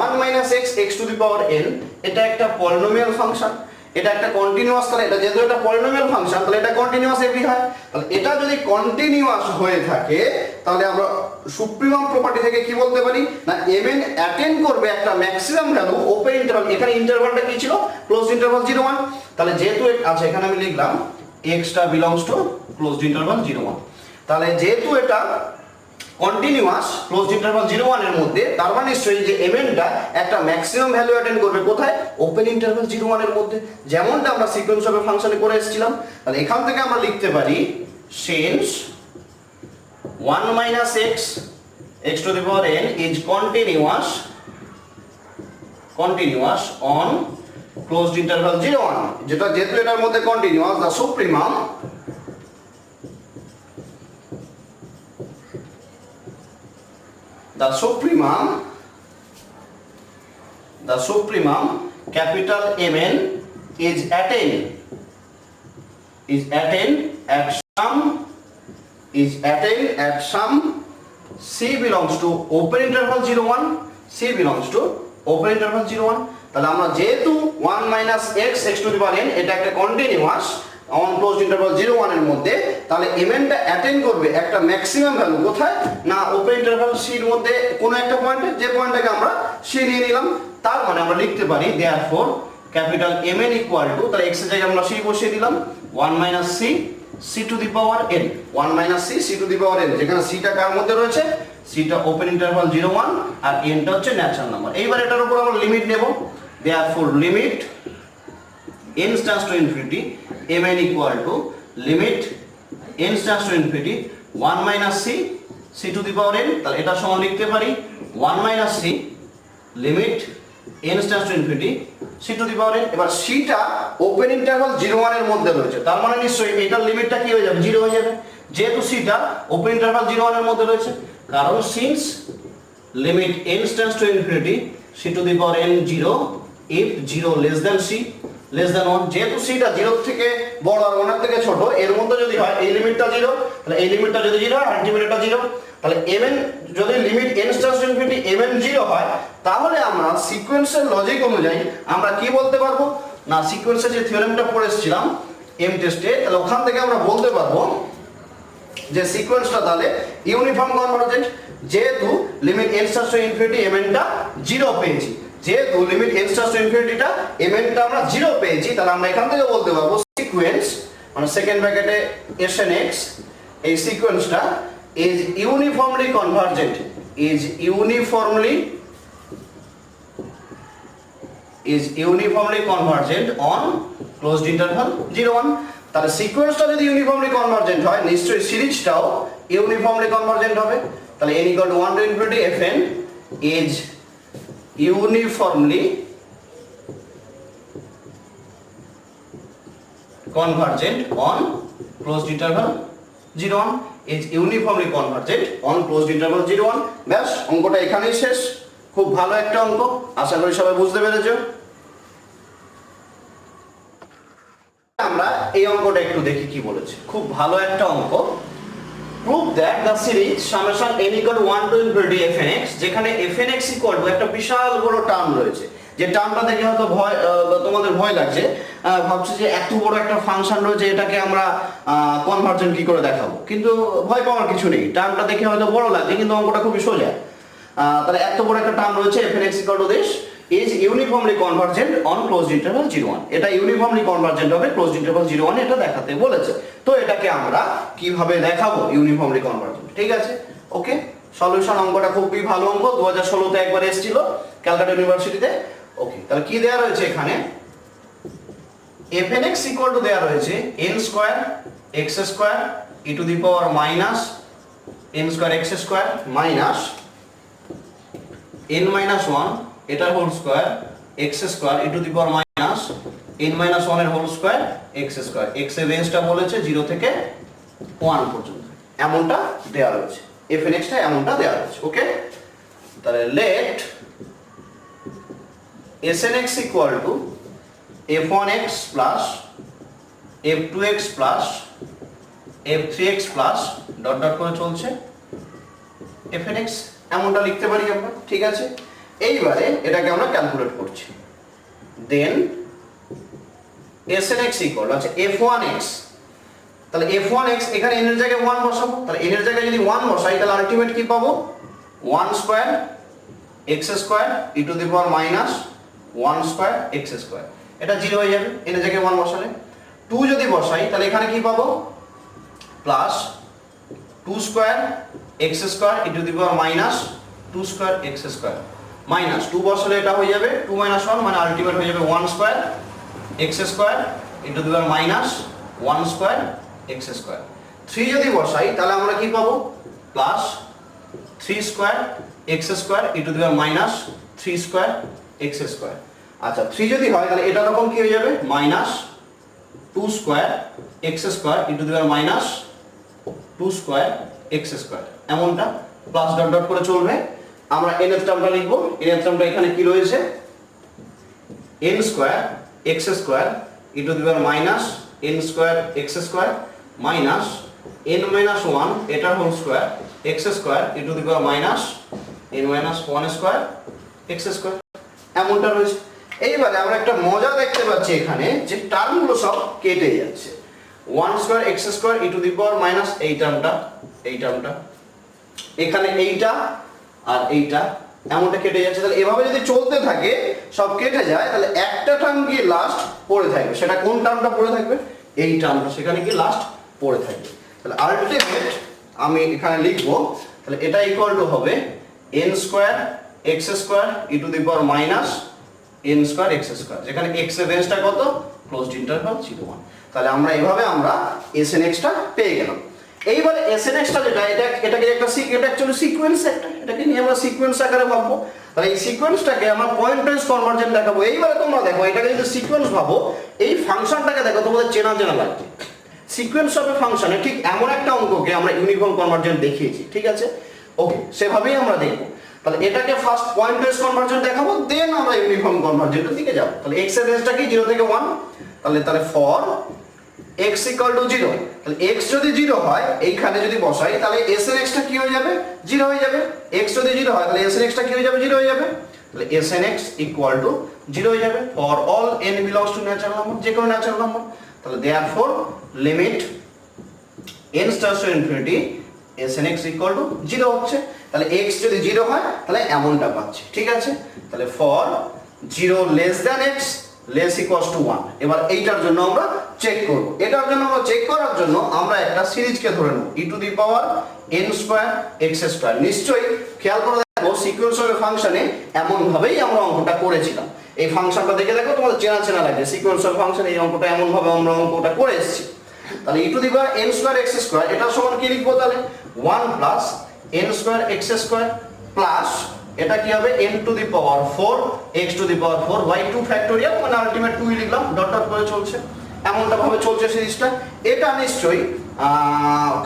1 minus x x to the power n, এটা একটা পলিনোমিয়াল ফাংশন, এটা একটা কন্টিনিউয়াস, তাহলে এটা যেহেতু এটা পলিনোমিয়াল ফাংশন তাহলে এটা কন্টিনিউয়াস এভরি হয়। তাহলে এটা যদি কন্টিনিউয়াস হয়ে থাকে তাহলে আমরা সুপ্রিমাম প্রপার্টি থেকে কি বলতে পারি না mn অ্যাটেন্ড করবে একটা ম্যাক্সিমাম ভ্যালু ওপেন ইন্টারভাল, এখানে ইন্টারভালটা কি ছিল ক্লোজড ইন্টারভাল 0 1, তাহলে যেহেতু আচ্ছা এখানে আমি লিখলাম x টা বিলংস টু ক্লোজড ইন্টারভাল 0 1, তাহলে যেহেতু এটা কন্টিনিউয়াস ক্লোজড ইন্টারভাল 0 1 এর মধ্যে, তার মানে নিশ্চয়ই যে mn টা একটা ম্যাক্সিমাম ভ্যালু অ্যাটেন্ড করবে কোথায় ওপেন ইন্টারভাল 0 1 এর মধ্যে, যেমনটা আমরা সিকোয়েন্স অফ ফাংশনে করে এসেছিলাম। তাহলে এখান থেকে আমরা লিখতে পারি since 1 minus x x to the power n is continuous on closed interval 0 1, যেটা যেহেতু এটার মধ্যে continuous the supremum capital Mn is attained at some c belongs to open interval 0 1, c belongs to open interval 0 1। তাহলে আমরা যেহেতু 1 minus x x to the power n এটা একটা কন্টিনিউয়াস অন ক্লোজড ইন্টারভাল 0 1 এর মধ্যে, তাহলে mn টা অ্যাটেন্ড করবে একটা ম্যাক্সিমাম ভ্যালু কোথায় না ওপেন ইন্টারভাল c এর মধ্যে কোনো একটা পয়েন্টে, যে পয়েন্টটাকে আমরা c নিয়ে নিলাম। তার মানে আমরা লিখতে পারি therefore capital mn equal to, তাহলে x এর জায়গায় আমরা c বসিয়ে দিলাম 1 minus c c two the power n, 1 minus c c two the power n, যেখানে c টা কার মধ্যে রয়েছে c টা ওপেন ইন্টারভাল 0 1 আর n টা হচ্ছে ন্যাচারাল নাম্বার। এইবার এটার উপর আমরা লিমিট নেব, therefore limit n stands to infinity mn equal to limit n stands to infinity 1 minus c c to the power n, তাহলে এটা সমান লিখতে পারি 1 minus c limit n stands to infinity c to the power n। এবার c টা ওপেন ইন্টারভাল 0 1 এর মধ্যে রয়েছে, তার মানে নিশ্চয়ই এটার লিমিটটা কি হয়ে যাবে 0 হয়ে যাবে, যেহেতু c টা ওপেন ইন্টারভাল 0 1 এর মধ্যে রয়েছে, কারণ since limit n stands to infinity c to the power n 0 if 0 less than c less than 1, যেহেতু c টা 0 থেকে বড় আর 1 এর থেকে ছোট এর মধ্যে যদি হয় এই লিমিটটা 0, তাহলে এই লিমিটটা যদি 0 হয় আলটিমেট এটা 0, তাহলে mn যদি limit n stands to infinity mn 0 হয় তাহলে আমরা সিকোয়েন্সের লজিক অনুযায়ী আমরা কি বলতে পারবো না সিকোয়েন্সের যে থিওরেমটা পড়েছিলাম এম টেস্টে, তাহলে ওখান থেকে আমরা বলতে পারবো যে সিকোয়েন্সটা তাহলে ইউনিফর্ম কনভার্জেন্ট, যেহেতু limit n stands to infinity mn টা 0 পেয়েছি, যেহেতু limit n stands to infinity টা mn টা আমরা 0 পেয়েছি, তাহলে আমরা এখান থেকে বলতে পারবো সিকোয়েন্স মানে সেকেন্ড ব্র্যাকেটে snx এই সিকোয়েন্সটা is uniformly convergent on closed interval 0 1। তাহলে সিকোয়েন্সটা যদি ইউনিফর্মলি কনভার্জেন্ট হয় নিশ্চয়ই সিরিজটাও ইউনিফর্মলি কনভার্জেন্ট হবে। তাহলে n equal to 1 to infinity fn is uniformly convergent on closed interval 0 1 is uniformly convergent on closed interval 0 1। ব্যাস অঙ্কটা এখানেই শেষ। খুব ভালো একটা অঙ্ক, আশা করি সবাই বুঝতে পেরেছো। আমরা এই অঙ্কটা একটু দেখি কি বলেছে, খুব ভালো একটা অঙ্ক। prove that the series summation n equal to 1 to infinity fnx, যেখানে fnx equal to একটা বিশাল বড় টার্ম রয়েছে, যে টার্মটা দেখে হয়তো তোমাদের ভয় লাগছে, ভাবছো যে এত বড় একটা ফাংশন রয়েছে এটাকে আমরা কনভার্জেন্ট কি করে দেখাবো, কিন্তু ভয় পাওয়ার কিছু নেই, টার্মটা দেখে হয়তো বড় লাগছে কিন্তু অঙ্কটা খুবই সোজা। তাহলে এত বড় একটা টার্ম রয়েছে fnx equal to this is uniformly convergent on closed interval 0 1, এটা ইউনিফর্মলি কনভার্জেন্ট হবে closed interval 0 1 এটা দেখাতে বলেছে। তো এটাকে আমরা কিভাবে দেখাবো ইউনিফর্মলি কনভার্জেন্ট, ঠিক আছে ওকে। সলিউশন অঙ্কটা খুবই ভালো অঙ্ক, 2016 তে একবার এসেছিল ক্যালকাটা ইউনিভার্সিটিতে। ওকে, তাহলে কি দেয়া রয়েছে এখানে fn x ইকুয়াল টু দেয়া রয়েছে n square x square e to the power minus n square x square minus n minus 1 এটার whole square x square e to the power minus n minus 1 এর whole square x square. x এর রেঞ্জটা বলেছে 0 থেকে 1 পর্যন্ত, এমনটা দেয়া রয়েছে। fn x টা এমনটা দেয়া রয়েছে। ওকে, তাহলে let Sn x equal to f1x plus f2x plus f3x plus dot dot করে চলছে fn x, এমনটা লিখতে পারি আমরা। ঠিক আছে, এইবারে এটাকে আমরা ক্যালকুলেট করছি। দেন Sn x ইকুয়াল আছে f1x, তাহলে f1x এখানে n এর জায়গায় 1 বসাবো, তাহলে n এর জায়গায় যদি 1 বসাই তাহলে আলটিমেট কি পাবো 1 square x square e to the power minus 1 square x square, এটা 0 হয়ে যাবে n এর জায়গায় 1 বসালে। 2 যদি বসাই তাহলে এখানে কি পাবো plus 2 square x square e to the power minus 2 square x square minus 2 বসালে এটা হয়ে যাবে 2 মাইনাস 1 মানে আলটিমেট হয়ে যাবে 1 square x square e to the power minus 1 square x square. 3 যদি বসাই তাহলে আমরা কি পাবো plus 3 square x square e to the power minus 3 square x square. আচ্ছা 3 যদি হয় তাহলে এটা রকম কি হয়ে যাবে minus 2 square x square e to the power minus 2 square x square, এমনটা প্লাস ডট ডট করে চলবে। আমরা n এর টার্মটা লিখব, n এর টার্মটা এখানে কি রয়েছে n square x square e to the power minus n square x square minus n minus 1 এটার whole square x square e to the power minus n minus 1 square x square, এমনটা রয়েছে। এইবারে আমরা একটা মজা দেখতে পাচ্ছি এখানে যে টার্মগুলো সব কেটে যাচ্ছে। 1 square x square e to the power minus এই টার্মটা এখানে এইটা আর এইটা এমনটা কেটে যাচ্ছে। তাহলে এভাবে যদি চলতে থাকে সব কেটে যায় তাহলে একটা টার্ম গিয়ে লাস্ট পড়ে থাকবে, সেটা কোন টার্মটা পড়ে থাকবে এই টার্মটা সেখানে গিয়ে লাস্ট পড়ে থাকবে। তাহলে আলটিমেট আমি এখানে লিখবো, তাহলে এটা ইকুয়াল টু হবে n square x square e to the power minus n square x square, যেখানে x এর রেঞ্জটা কত ক্লোজড ইন্টারভাল 0 1। তাহলে আমরা এভাবে আমরা Sn x টা পেয়ে গেলাম। এইবারে Sn x টা যেটা এটাকে একটা এটা অ্যাকচুয়ালি সিকোয়েন্স, এটাকে নিয়ে আমরা সিকোয়েন্স আকারে ভাববো। তাহলে এই সিকোয়েন্সটাকে আমরা পয়েন্ট ওয়াইজ কনভারজেন্ট দেখাবো। এইবারে তোমরা দেখো এটাকে যদি সিকোয়েন্স ভাবো, এই ফাংশনটাকে দেখো তোমাদের চেনা চেনা লাগছে। সিকোয়েন্স অফ এ ফাংশনে ঠিক এমন একটা অঙ্ককে আমরা ইউনিফর্ম কনভারজেন্ট দেখিয়েছি। ঠিক আছে, ওকে, সেভাবেই আমরা দেখবো। তাহলে এটাকে ফার্স্ট পয়েন্ট ওয়াইজ কনভারজেন্ট দেখাবো, দেন আমরা ইউনিফর্ম কনভারজেন্টের দিকে যাব। তাহলে x এর রেঞ্জটা কি 0 থেকে 1, তাহলে ফর x ইকুয়াল টু 0, তাহলে x যদি 0 হয় এইখানে যদি বসাই তাহলে s এর x টা কি হয়ে যাবে 0 হয়ে যাবে। x যদি 0 হয় তাহলে s এর x টা কি হয়ে যাবে 0 হয়ে যাবে। তাহলে Sn x ইকুয়াল টু 0 হয়ে যাবে for all n belongs to natural number, যে কোনো ন্যাচারাল নাম্বার। তাহলে therefore limit n starts to infinity Sn x equal two 0 হচ্ছে। তাহলে x যদি 0 হয় তাহলে এমনটা পাচ্ছি। ঠিক আছে, তাহলে for 0 less than x less equals to 1। এবার এইটার জন্য আমরা চেক করব। এটার জন্য আমরা চেক করার জন্য আমরা একটা সিরিজকে ধরে নেব e to the power n square x square. নিশ্চয়ই খেয়াল করে দেখো সিকোয়েন্স অফ এ ফাংশনে এমন ভাবেই আমরা অঙ্কটা করেছিলাম। এই ফাংশনটা দেখে দেখো তোমাদের চেনা চেনা লাগবে, সিকোয়েন্স অফ ফাংশনে এই অঙ্কটা এমন ভাবে আমরা অঙ্কটা করে এসেছি। তাহলে e to the power n square x square এটা সমান কি লিখবো তাহলে 1 plus n square x square plus এটা কি হবে n to the power 4 x to the power 4 y 2 factorial, মানে আলটিমেট 2 লিখলাম, ডট ডট করে চলছে, এমনটা ভাবে চলছে সিরিজটা। এটা নিশ্চয়ই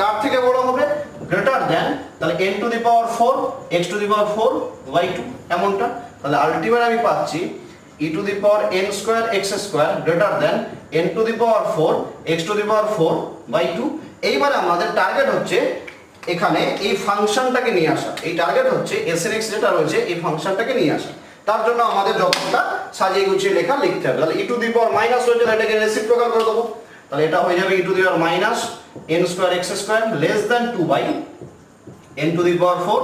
কার থেকে বড় হবে গ্রেটার দ্যান, তাহলে n to the power 4 x to the power 4 y 2 এমনটা। তাহলে আলটিমেট আমি পাচ্ছি e to the power n square x square greater than n to the power 4 x to the power 4 y 2। এইবার আমাদের টার্গেট হচ্ছে এখানে এই ফাংশনটাকে নিয়ে আসা, এই টার্গেট হচ্ছে Sn x যেটা রয়েছে এই ফাংশনটাকে নিয়ে আসা। তার জন্য আমাদের যতটা সাজিয়ে গুছিয়ে লেখা লিখতে হবে। তাহলে e to the power minus রয়েছে, এটাকে রেসিপ্রোকাল করে দেবো। তাহলে এটা হয়ে যাবে e to the power minus n square x square less than 2 by n to the power 4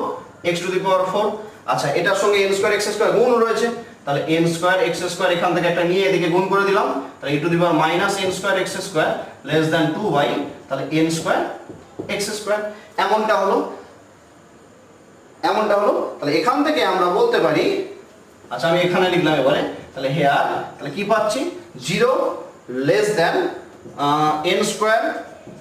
x to the power 4। আচ্ছা, এটার সঙ্গে n স্কয়ার x স্কয়ার গুণ রয়েছে, তাহলে n স্কয়ার x স্কয়ার এখান থেকে একটা নিয়ে এদিকে গুণ করে দিলাম। তাহলে e to the power minus n square x square less than 2 by তাহলে n স্কয়ার x স্কয়ার, এমনটা হলো। তাহলে এখান থেকে আমরা বলতে পারি, আচ্ছা আমি এখানে লিখলাম এবারে, তাহলে হেয়ার তাহলে কি পাচ্ছি 0 less than n square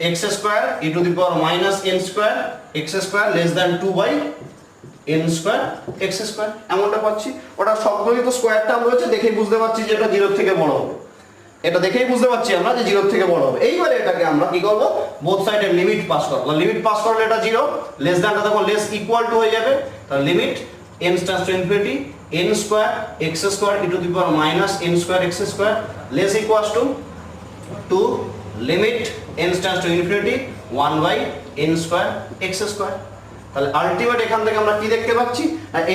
x square E two the power minus n square x square less than 2/n square x square এমনটা পাচ্ছি। ওটা সবগুলোই তো স্কোয়ার টার্ম রয়েছে, দেখেই বুঝতে পারছি যে এটা 0 থেকে বড় হবে, এটা দেখেই বুঝতে পারছি আমরা যে 0 থেকে বড় হবে। এইবারে এটাকে আমরা কি করব, বোথ সাইডে লিমিট পাস করব। লিমিট পাস করলে এটা 0, লেস দ্যানটা তখন লেস ইকুয়াল টু হয়ে যাবে। তাহলে limit n tends to infinity n square x square e to the power minus n square x square less equals to limit n tends to infinity 1/n square x square. তাহলে আলটিমেট এখান থেকে আমরা কি দেখতে পাচ্ছি,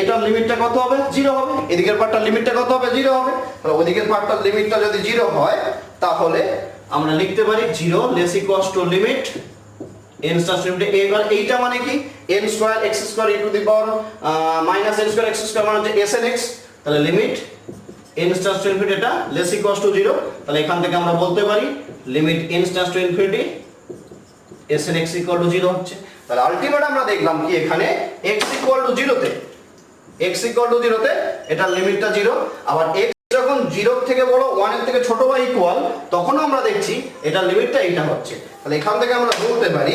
এটার লিমিটটা কত হবে, 0 হবে। এদিকের পার্টটার লিমিটটা কত হবে, 0 হবে। তাহলে ওদিকের পার্টটার লিমিটটা যদি 0 হয় তাহলে আমরা লিখতে পারি 0 less equals to limit n tends to infinity. এবার এইটা মানে কি, n square x square e to the power minus n square x square মানে হচ্ছে s n x। তাহলে limit n tends to infinity এটা লেস ইকুয়ালস টু 0। তাহলে এখান থেকে আমরা বলতে পারি limit n tends to infinity s n x equal two 0 হচ্ছে। তাহলে আলটিমেট আমরা দেখলাম কি এখানে x ইকুয়াল টু 0 তে, x ইকুয়াল টু 0 তে এটার লিমিটটা 0। আবার x যখন 0 থেকে বড় 1 এর থেকে ছোট বা ইকুয়াল তখন আমরা দেখছি এটার লিমিটটা এইটা হচ্ছে। তাহলে এখান থেকে আমরা বলতে পারি,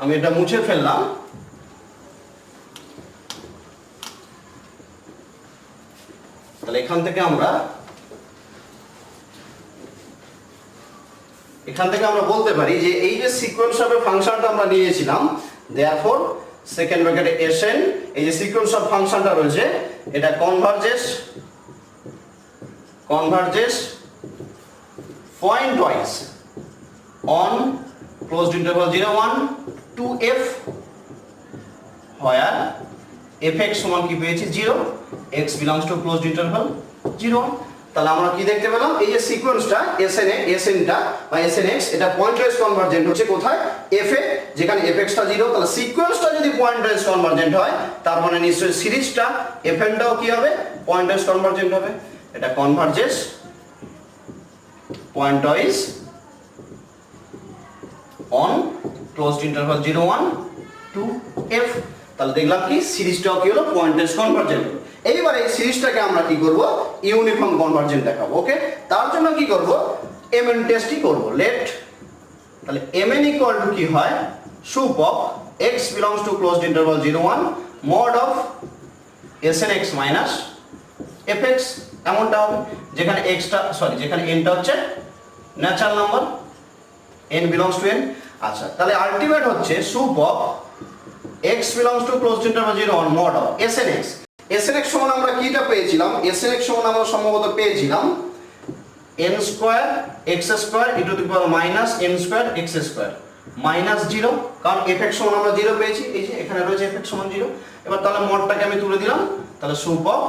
আমি এটা মুছে ফেললাম, তাহলে এখান থেকে আমরা বলতে পারি যে এই যে সিকোয়েন্স অফ ফাংশনটা আমরা নিয়েছিলাম, দেয়ারফর সেকেন্ড ব্র্যাকেটে sn, এই যে সিকোয়েন্স অফ ফাংশনটা রয়েছে এটা কনভার্জেস point wise on closed interval 0 1 to f where fx সমান কি পেয়েছি 0, x belongs to closed interval 0 1। তাহলে আমরা কি দেখতে পেলাম, এই যে সিকোয়েন্সটা snটা বা snx এটা পয়েন্টওয়াইজ কনভার্জেন্ট হচ্ছে কোথায়, f এ, যেখানে fx টা 0। তাহলে সিকোয়েন্সটা যদি পয়েন্টওয়াইজ কনভার্জেন্ট হয় তার মানে নিশ্চয়ই সিরিজটা fn টাও কি হবে, পয়েন্টওয়াইজ কনভার্জেন্ট হবে। এটা কনভার্জেস pointwise on closed interval 0 1 to f। তাহলে দেখলাম কি সিরিজটাও কি হলো, পয়েন্টওয়াইজ কনভার্জেন্ট। এইবার এই সিরিজটাকে আমরা কি করব, ইউনিফর্ম কনভার্জেন্ট দেখাবো। ওকে, তার জন্য কি করব, mn টেস্টই করব। লেট, তাহলে mn ইকুয়াল টু কি হয়, soup of x belongs two closed interval 0 1 mod of snx minus fx এমনটা হবে, যেখানে যেখানে n টা হচ্ছে natural number, n belongs to n। আচ্ছা, তাহলে আলটিমেট হচ্ছে soup of x belongs two closed interval 0 1 mod of snx। snx সমান আমরা কিটা পেয়েছিলাম, snx সমান আমরা সম্ভবত পেয়েছিলাম n square x square e to the power minus n square x square minus 0, কারণ fx সমান আমরা 0 পেয়েছি, এই যে এখানে রয়েছে fx সমান 0। এবার তাহলে মডটাকে আমি তুলে দিলাম, তাহলে sup of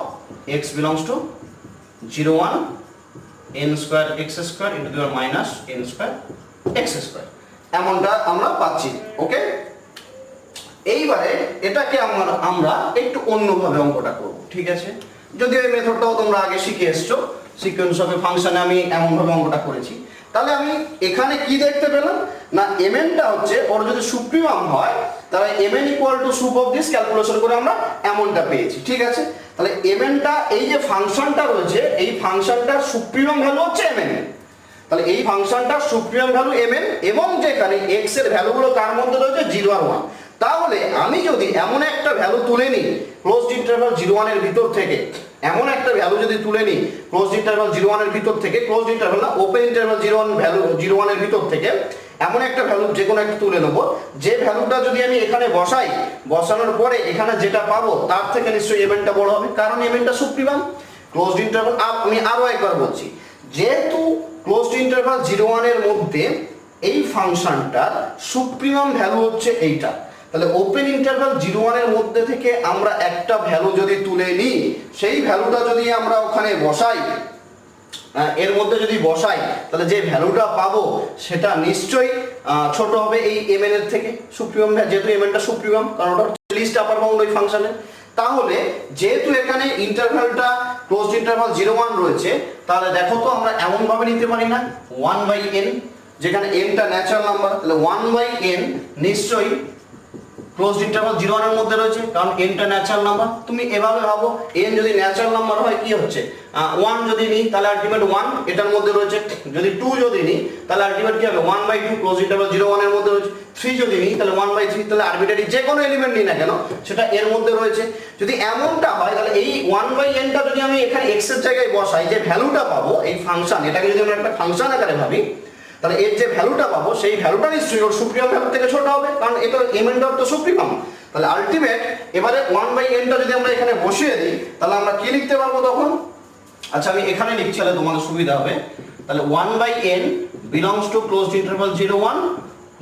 x belongs to 0 1 n square x square e to the power minus n square x square এমনটা আমরা পাচ্ছি। ওকে, এইবারে এটাকে আমরা একটু অন্যভাবে অঙ্কটা করব, ঠিক আছে। যদিও এই মেথডটাও তোমরা আগে শিখে এসছো, সিকোয়েন্স অফ ফাংশনে আমি এমনভাবে অঙ্কটা করেছি। তাহলে আমি এখানে কি দেখতে পেলাম না, mn টা হচ্ছে ওর যদি সুপ্রিমাম হয় তাহলে mn equal to soup of this calculation করে আমরা এমনটা পেয়েছি, ঠিক আছে। তাহলে mn টা, এই যে ফাংশনটা রয়েছে এই ফাংশনটার সুপ্রিমাম ভ্যালু হচ্ছে mn। তাহলে এই ফাংশনটার সুপ্রিমাম ভ্যালু mn এবং যেখানে x এর ভ্যালুগুলো কার মধ্যে রয়েছে 0 আর 1। তাহলে আমি যদি এমন একটা ভ্যালু তুলে নিই ক্লোজড ইন্টারভাল 0 1 এর ভিতর থেকে, এমন একটা ভ্যালু যদি তুলে নিই ক্লোজড ইন্টারভাল 0 1 এর ভিতর থেকে, ক্লোজড ইন্টারভাল না, ওপেন ইন্টারভাল 0 1 ভ্যালু 0 1 এর ভিতর থেকে এমন একটা ভ্যালু যে কোনো একটা তুলে নেব, যে ভ্যালুটা যদি আমি এখানে বসাই, বসানোর পরে এখানে যেটা পাবো তার থেকে নিশ্চয়ই mn টা বড় হবে, কারণ mn টা সুপ্রিমাম। ক্লোজড ইন্টারভাল, আমি আরো একবার বলছি, যেহেতু ক্লোজড ইন্টারভাল 0 1 এর মধ্যে এই ফাংশনটার সুপ্রিমাম ভ্যালু হচ্ছে এইটা, তাহলে ওপেন ইন্টারভাল 0 1 এর মধ্যে থেকে আমরা একটা ভ্যালু যদি তুলে নিই, সেই ভ্যালুটা যদি আমরা ওখানে বসাই, এর মধ্যে যদি বসাই, তাহলে যে ভ্যালুটা পাবো সেটা নিশ্চয়ই ছোট হবে এই mn এর থেকে। সুপ্রিমাম, যেহেতু mn টা সুপ্রিমাম, কারণ ওটা লিস্ট আপার বাউন্ড ওই ফাংশনের। তাহলে যেহেতু এখানে ইন্টারভালটা ক্লোজড ইন্টারভাল 0 1 রয়েছে, তাহলে দেখো তো আমরা এমন ভাবে নিতে পারি না 1/n, যেখানে n টা ন্যাচারাল নাম্বার, তাহলে 1/n নিশ্চয়ই ক্লোজ ইন্টারভাল 0 1 এর মধ্যে রয়েছে, কারণ n টা ন্যাচারাল নাম্বার। তুমি এভাবে ভাবো, n যদি ন্যাচারাল নাম্বার হয় কি হচ্ছে, 1 যদি নিই তাহলে আলটিমেট 1 এটার মধ্যে রয়েছে, যদি 2 যদি নিই তাহলে আলটিমেট কি হবে 1/2 ক্লোজ ইন্টারভাল 0 1 এর মধ্যে রয়েছে, 3 যদি নিই তাহলে 1/3, তাহলে আরবিটারি যে কোনো এলিমেন্ট নিই না কেন সেটা এর মধ্যে রয়েছে। যদি এমনটা হয় তাহলে এই 1/n টা যদি আমি এখানে x এর জায়গায় বসাই, যে ভ্যালুটা পাবো এই ফাংশন, এটাকে যদি আমরা একটা ফাংশন আকারে ভাবি, তাহলে এর যে ভ্যালুটা পাবো সেই ভ্যালুটা নিশ্চয়ই ওর সুপ্রিম ভ্যালু থেকে ছোট হবে, কারণ এটা mn ডট তো সুপ্রিমাম। তাহলে আলটিমেট এবারে 1/n টা যদি আমরা এখানে বসিয়ে দিই তাহলে আমরা কি লিখতে পারবো তখন? আচ্ছা আমি এখানে লিখছি তাহলে তোমাদের সুবিধা হবে। তাহলে 1/n belongs to closed interval 0 1,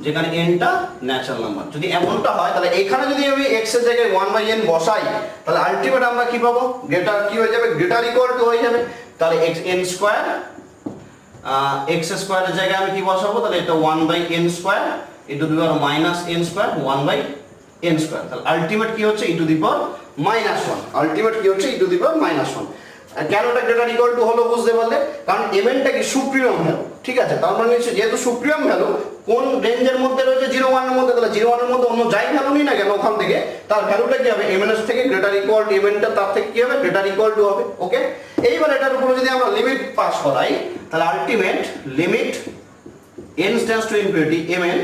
যেখানে n টা ন্যাচারাল নাম্বার। যদি এমনটা হয় তাহলে এখানে যদি আমি x এর জায়গায় 1/n বসাই তাহলে আলটিমেট আমরা কি পাবো, গ্রেটার কি হয়ে যাবে, গ্রেটার ইকুয়াল টু হয়ে যাবে। তাহলে n স্কয়ার x স্কয়ারের জায়গায় আমি কি বসাবো, তাহলে এটা 1/n স্কয়ার ইনটু দি power minus n square 1/n square. তাহলে আলটিমেট কি হচ্ছে e to the power -1, ultimate কি হচ্ছে e টু দি পাওয়ার -1। কেন এটা গ্রেটার ইকুয়াল টু হলো বুঝতে পারলে, কারণ mn-টা কি সুপ্রিমাম ভ্যালু, ঠিক আছে। তার মানে হচ্ছে যেহেতু সুপ্রিমাম ভ্যালু কোন রেঞ্জের মধ্যে রয়েছে 0 1 এর মধ্যে, তাহলে 0 1 এর মধ্যে অন্য যাই ভ্যালু নিই না কেন ওখান থেকে তার ভ্যালুটা কি হবে, mn এর থেকে গ্রেটার ইকুয়াল টু mn টা তার থেকে কি হবে, গ্রেটার ইকুয়াল টু হবে। ওকে, এইবার এটার উপরে যদি আমরা লিমিট পাস করাই তাহলে ultimate limit n tends to infinity mn,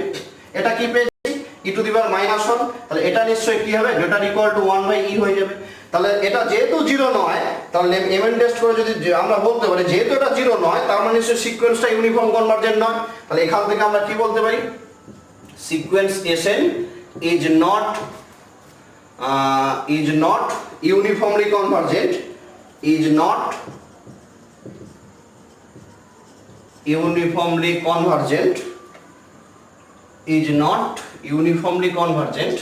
এটা কি পেয়েছি e টু দি পাওয়ার -1, তাহলে এটা নিশ্চয়ই কি হবে, গ্রেটার ইকুয়াল টু 1/e হয়ে যাবে। তাহলে এটা যেহেতু 0 নয়, তাহলে mn টেস্ট করে যদি আমরা বলতে পারি যেহেতু এটা 0 নয়, তার মানে নিশ্চয়ই সিকোয়েন্সটা ইউনিফর্ম কনভার্জেন্ট নয়। তাহলে এখান থেকে আমরা কি বলতে পারি, sequence Sn is not uniformly convergent, is not uniformly convergent, is not uniformly convergent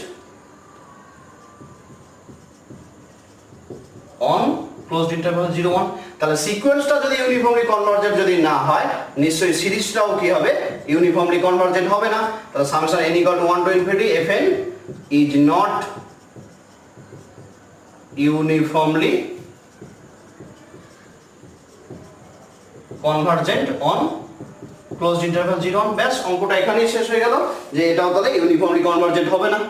on closed interval 0 1। তাহলে সিকোয়েন্সটা যদি ইউনিফর্মলি কনভার্জেন্ট যদি না হয়, নিশ্চয়ই সিরিজটাও কি হবে, ইউনিফর্মলি কনভার্জেন্ট হবে না। তাহলে summation n equal to 1 to infinity fn is not uniformly convergent on closed interval 0 1। ব্যাস, অঙ্কটা এখানেই শেষ হয়ে গেল যে এটাও তাহলে ইউনিফর্মলি কনভার্জেন্ট হবে না।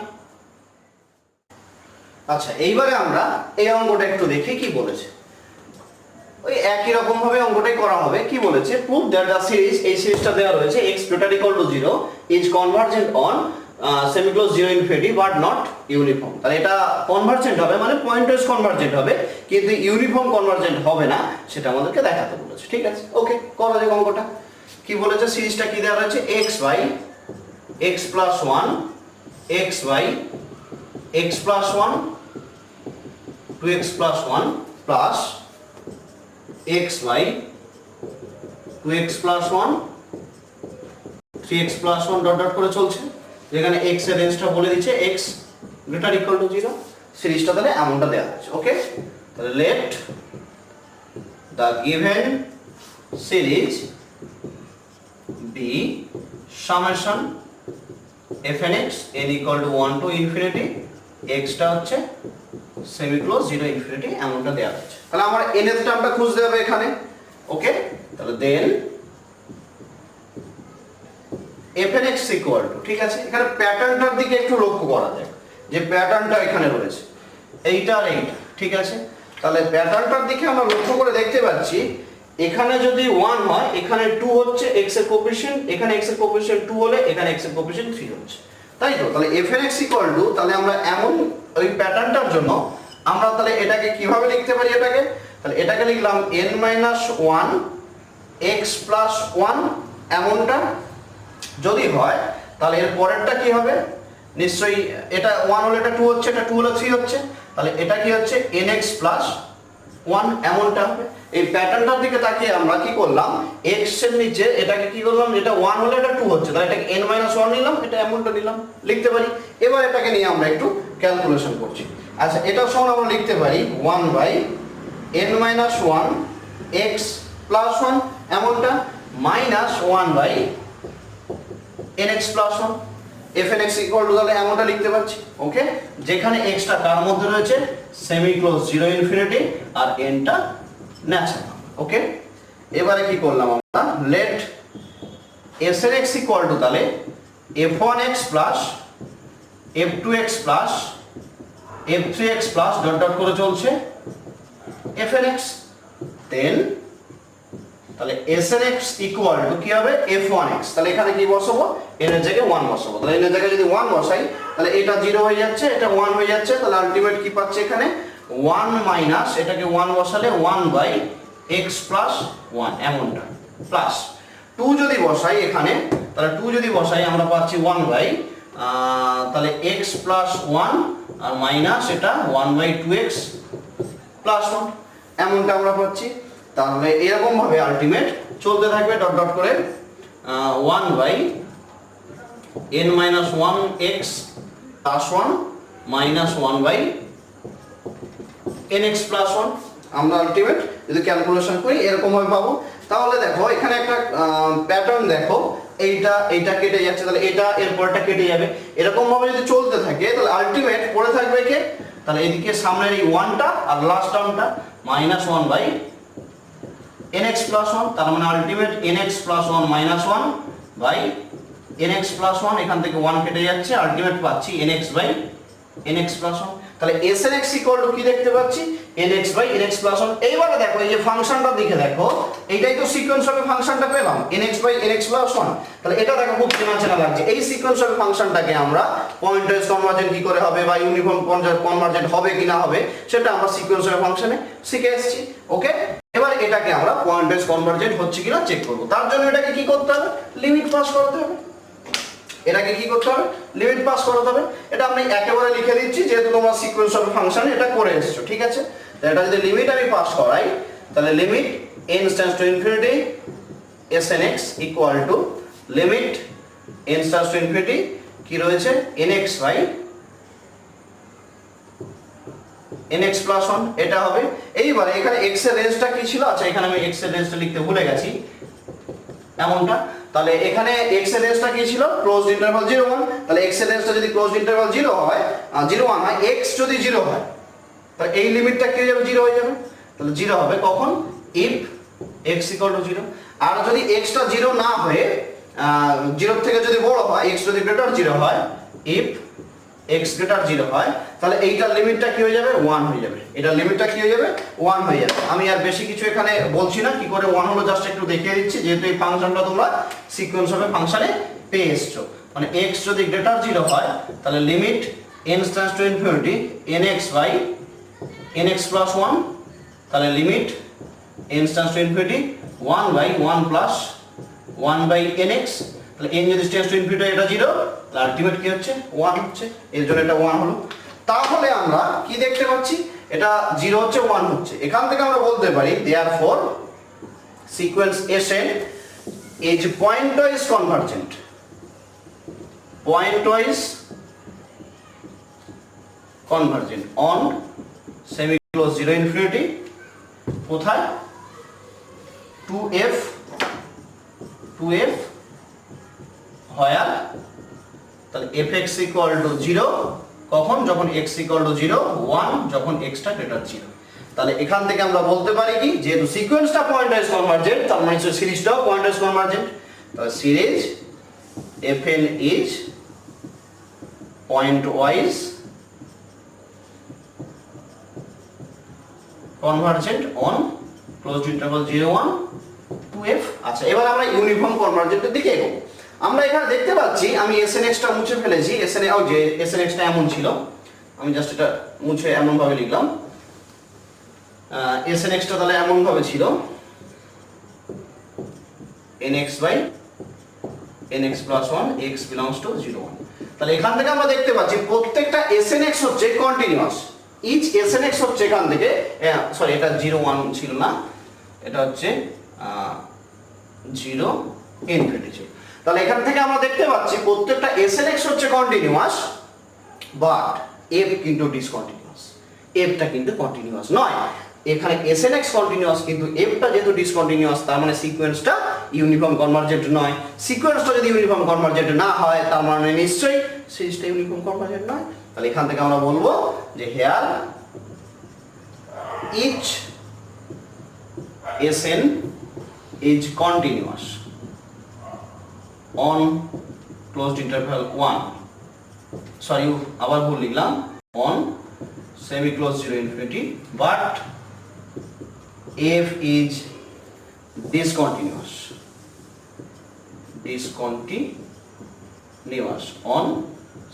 আচ্ছা এইবারে আমরা এই অঙ্কটা একটু দেখি কি বলেছে। ওই একই রকম ভাবে অঙ্কটাই করা হবে। কি বলেছে, প্রুভ দ্যাট দ্য সিরিজ, এই সিরিজটা দেওয়া রয়েছে x greater equal to 0 is convergent on semi close 0 infinity but not uniform. তাহলে এটা কনভার্জেন্ট হবে মানে পয়েন্ট ওয়াইজ কনভার্জেন্ট হবে, কিন্তু ইউনিফর্ম কনভার্জেন্ট হবে না, সেটা আমাদেরকে দেখাতে বলেছে। ঠিক আছে, ওকে করা যাক অঙ্কটা। কি বলেছে, সিরিজটা কি দেওয়া রয়েছে, x by x plus 1 x by x plus 1 2x plus 1 plus x by 2x plus 1 3x plus 1 dot dot করে চলছে, যেখানে x এর রেঞ্জটা বলে দিচ্ছে x greater equal to 0। সিরিজটা তাহলে এমনটা দেওয়া আছে। ওকে, তাহলে let the given series be summation fnx n equal to 1 to infinity x টা হচ্ছে সেমি ক্লোজ 0 ইনফিনিটি, এমনটা দেওয়া আছে। তাহলে আমার n এর টার্মটা খুঁজতে হবে এখানে। ওকে, তাহলে দেন fnx ইকুয়াল টু, ঠিক আছে, এখানে প্যাটার্নটার দিকে একটু লক্ষ্য করা যায়, যে প্যাটার্নটা এখানে রয়েছে এইটা আর এইটা। ঠিক আছে, তাহলে প্যাটার্নটার দিকে আমরা লক্ষ্য করে দেখতে পাচ্ছি এখানে যদি 1 হয়, এখানে 2 হচ্ছে x এর কোএফিশিয়েন্ট, এখানে x এর কোএফিশিয়েন্ট 2 হলে এখানে x এর কোএফিশিয়েন্ট 3 হচ্ছে, তাই তো। তাহলে fnx ইকুয়াল টু, তাহলে আমরা এমন ওই প্যাটার্নটার জন্য আমরা তাহলে এটাকে কিভাবে লিখতে পারি, এটাকে তাহলে এটাকে লিখলাম n-1 x plus 1 এমনটা যদি হয়, তাহলে এর পরেরটা কি হবে, নিশ্চয়ই এটা 1 হলে এটা 2 হচ্ছে, এটা 2 হলে 3 হচ্ছে, তাহলে এটা কি হচ্ছে nx plus 1 এমনটা হবে। এই প্যাটার্নটার দিকে তাকিয়ে আমরা কি করলাম, x এর নিচে এটাকে কি করলাম, যেটা 1 হলে এটা 2 হচ্ছে, তাহলে এটাকে n-1 নিলাম, এটা এমনটা নিলাম, লিখতে পারি। এবার এটাকে নিয়ে আমরা একটু ক্যালকুলেশন করছি। আচ্ছা, এটা সমান আমরা লিখতে পারি 1/n-1 x plus 1 এমনটা minus 1/nx plus 1 fnx equal to, তাহলে এমনটা লিখতে পাচ্ছি। ওকে, যেখানে x টা কার মধ্যে রয়েছে, সেমি ক্লোজ 0 ইনফিনিটি আর n টা ন্যাচারাল। ওকে, এবারে কি করলাম আমরা, লেট snx ইকুয়াল টু তাহলে f1x plus f2x plus f3x plus dot dot করে চলছে fnx, দেন তাহলে snx ইকুয়াল টু কি হবে f1x। তাহলে এখানে কি বসাবো, n এর জায়গায় 1 বসাবো। তাহলে n এর জায়গায় যদি 1 বসাই তাহলে এটা 0 হয়ে যাচ্ছে, এটা 1 হয়ে যাচ্ছে। তাহলে আলটিমেট কি পাচ্ছি এখানে 1 মাইনাস এটাকে 1 বসালে 1 বাই x প্লাস 1 এমনটা, প্লাস 2 যদি বসাই এখানে, তাহলে 2 যদি বসাই আমরা পাচ্ছি 1 বাই তাহলে x প্লাস 1 আর মাইনাস এটা 1 বাই 2x প্লাস 1 এমনটা আমরা পাচ্ছি। তাহলে এরকম ভাবে আলটিমেট চলতে থাকবে ডট ডট করে 1 by n minus 1x plus 1 minus 1 by nx plus 1। আমরা আলটিমেট যদি ক্যালকুলেশন করি এরকম ভাবে পাবো। তাহলে দেখো এখানে একটা প্যাটার্ন দেখো, এইটা কেটে যাচ্ছে, তাহলে এটা এরপরটা কেটে যাবে। এরকম ভাবে যদি চলতে থাকে তাহলে আলটিমেট পড়ে থাকবে কে, তাহলে এদিকে সামনের এই 1টা আর লাস্ট টার্মটা মাইনাস 1 বাই nx প্লাস 1। তার মানে ultimate nx plus 1 minus 1 by nx plus 1, এখান থেকে 1 কেটে যাচ্ছে, আলটিমেট পাচ্ছি nx বাই nx প্লাস 1। তাহলে snx ইকুয়াল টু কি দেখতে পাচ্ছি nx বাই nx প্লাস 1। এইবারে দেখো এই যে ফাংশনটা দিকে দেখো, এইটাই তো সিকোয়েন্স হবে ফাংশনটা পেলাম nx বাই nx প্লাস 1। তাহলে এটা দেখো খুব চেনা চেনা লাগছে। এই সিকোয়েন্স হবে ফাংশনটাকে আমরা পয়েন্টওয়াইজ কনভার্জেন্ট কি করে হবে বা ইউনিফর্ম কনভার্জেন্ট হবে কিনা হবে সেটা আমরা সিকোয়েন্স হবে ফাংশনে শিখে এসেছি। ওকে, এবার এটাকে আমরা পয়েন্টওয়াইজ কনভার্জেন্ট হচ্ছে কিনা চেক করব। তার জন্য এটাকে কি করতে হবে, লিমিট পাস করতে হবে। এটাকে কি করতে হবে, লিমিট পাস করাতে হবে। এটা আমি একেবারে লিখে দিচ্ছি যেহেতু তোমরা সিকোয়েন্স অফ ফাংশন এটা করে এসেছো, ঠিক আছে। তাহলে এটা যদি লিমিট আমি পাস করাই তাহলে limit n tends to infinity snx equal to limit n tends to infinity কি রয়েছে nx বাই nx প্লাস 1 এটা হবে। এইবারে এখানে x এর রেঞ্জটা কি ছিল, আচ্ছা এখানে আমি x এর রেঞ্জটা লিখতে ভুলে গেছি এমনটা। তাহলে এখানে x এর রেঞ্জটা কি ছিল ক্লোজড ইন্টারভাল 0 1। তাহলে x এর রেঞ্জটা যদি ক্লোজড ইন্টারভাল 0 হয় 0 1 হয়, x যদি 0 হয় তাহলে এই লিমিটটা কি হয়ে যাবে 0 হয়ে যাবে। তাহলে 0 হবে কখন, if x = 0। আর যদি x টা 0 না হয়ে 0 থেকে যদি বড় হয়, x যদি গ্রেটার 0 হয়, if x গ্রেটার 0 হয় তাহলে এইটার লিমিটটা কি হয়ে যাবে 1 হয়ে যাবে। এটার লিমিটটা কি হয়ে যাবে 1 হয়ে যাবে। আমি আর বেশি কিছু এখানে বলছি না, কি করে 1 হলো জাস্ট একটু দেখিয়ে দিচ্ছি, যেহেতু এই ফাংশনটা তোমরা সিকোয়েন্স হবে ফাংশনে পেয়ে এসছো। মানে x যদি গ্রেটার 0 হয় তাহলে limit n tends to infinity nx by nx plus 1, তাহলে limit n tends to infinity 1 by 1 plus 1 by nx। তাহলে n যদি টেন্ডস টু ইনফিনিটি এটা 0, তাহলে আলটিমেট কি হচ্ছে 1 হচ্ছে, এর জন্য এটা 1 হলো। তাহলে আমরা কি দেখতে পাচ্ছি, এটা 0 হচ্ছে 1 হচ্ছে। এখান থেকে আমরা বলতে পারি therefore sequence Sn is pointwise convergent, pointwise convergent on semi-closed 0 infinity কোথায় 2f where তাহলে fx equal to 0 কখন, যখন x equal to 0 1, যখন x টা গ্রেটার 0। তাহলে এখান থেকে আমরা বলতে পারি কি, যেহেতু সিকোয়েন্সটা পয়েন্টওয়াইজ কনভার্জেন্ট তার মানে সিরিজটাও পয়েন্টওয়াইজ কনভার্জেন্ট। তাহলে series fn is pointwise convergent on closed interval 0 1 2f। আচ্ছা এবার আমরা ইউনিফর্ম কনভার্জেন্টের দিকে এগোবো। আমরা এখানে দেখতে পাচ্ছি আমি snx টা মুছে ফেলেছি, snx টা এমন ছিল, আমি জাস্ট এটা মুছে এমন ভাবে লিখলাম। snx টা তাহলে এমন ভাবে ছিল nx by nx plus 1 x belongs to 0 1। তাহলে এখান থেকে আমরা দেখতে পাচ্ছি প্রত্যেকটা snx হচ্ছে কন্টিনিউয়াস, ইচ snx হচ্ছে এখান থেকে সরি এটা 0 1 ছিল না, এটা হচ্ছে 0 ইনফিনিটি ছিল। তাহলে এখান থেকে আমরা দেখতে পাচ্ছি প্রত্যেকটা snx হচ্ছে কন্টিনিউয়াস বাট f কিন্তু ডিসকন্টিনিউয়াস, f টা কিন্তু কন্টিনিউয়াস নয়। এখানে snx কন্টিনিউয়াস কিন্তু f টা যেহেতু ডিসকন্টিনিউয়াস তার মানে সিকোয়েন্সটা ইউনিফর্ম কনভার্জেন্ট নয়। সিকোয়েন্সটা যদি ইউনিফর্ম কনভার্জেন্ট না হয় তার মানে নিশ্চয়ই সিরিজটা ইউনিফর্ম কনভার্জেন্ট নয়। তাহলে এখান থেকে আমরা বলবো যে here each Sn is continuous on closed interval 1 sorry আবার ভুল লিখলাম, on semi close zero infinity, but f is discontinuous on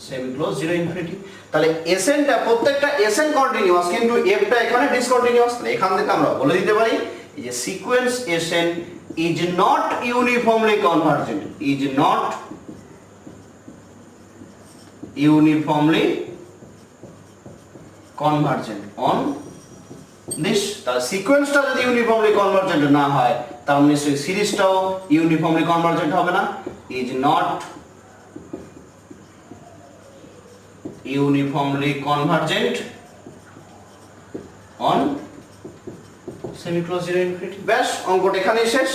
semi close zero infinity. তাহলে এসএনটা প্রত্যেকটা এসএন কন্টিনিউয়াস, কিন্তু এফটা এখানে ডিসকন্টিনিউয়াস। তাহলে এখান থেকে আমরা বলে দিতে পারি এই যে sequence S n is not uniformly convergent, is not uniformly convergent on this. তাহলে সিকোয়েন্সটা যদি ইউনিফর্মলি কনভার্জেন্ট না হয় তাহলে নিশ্চয়ই সিরিজটাও ইউনিফর্মলি কনভার্জেন্ট হবে না। Is not uniformly convergent on semi closed zero infinity। ব্যাস অঙ্কটা এখানেই শেষ।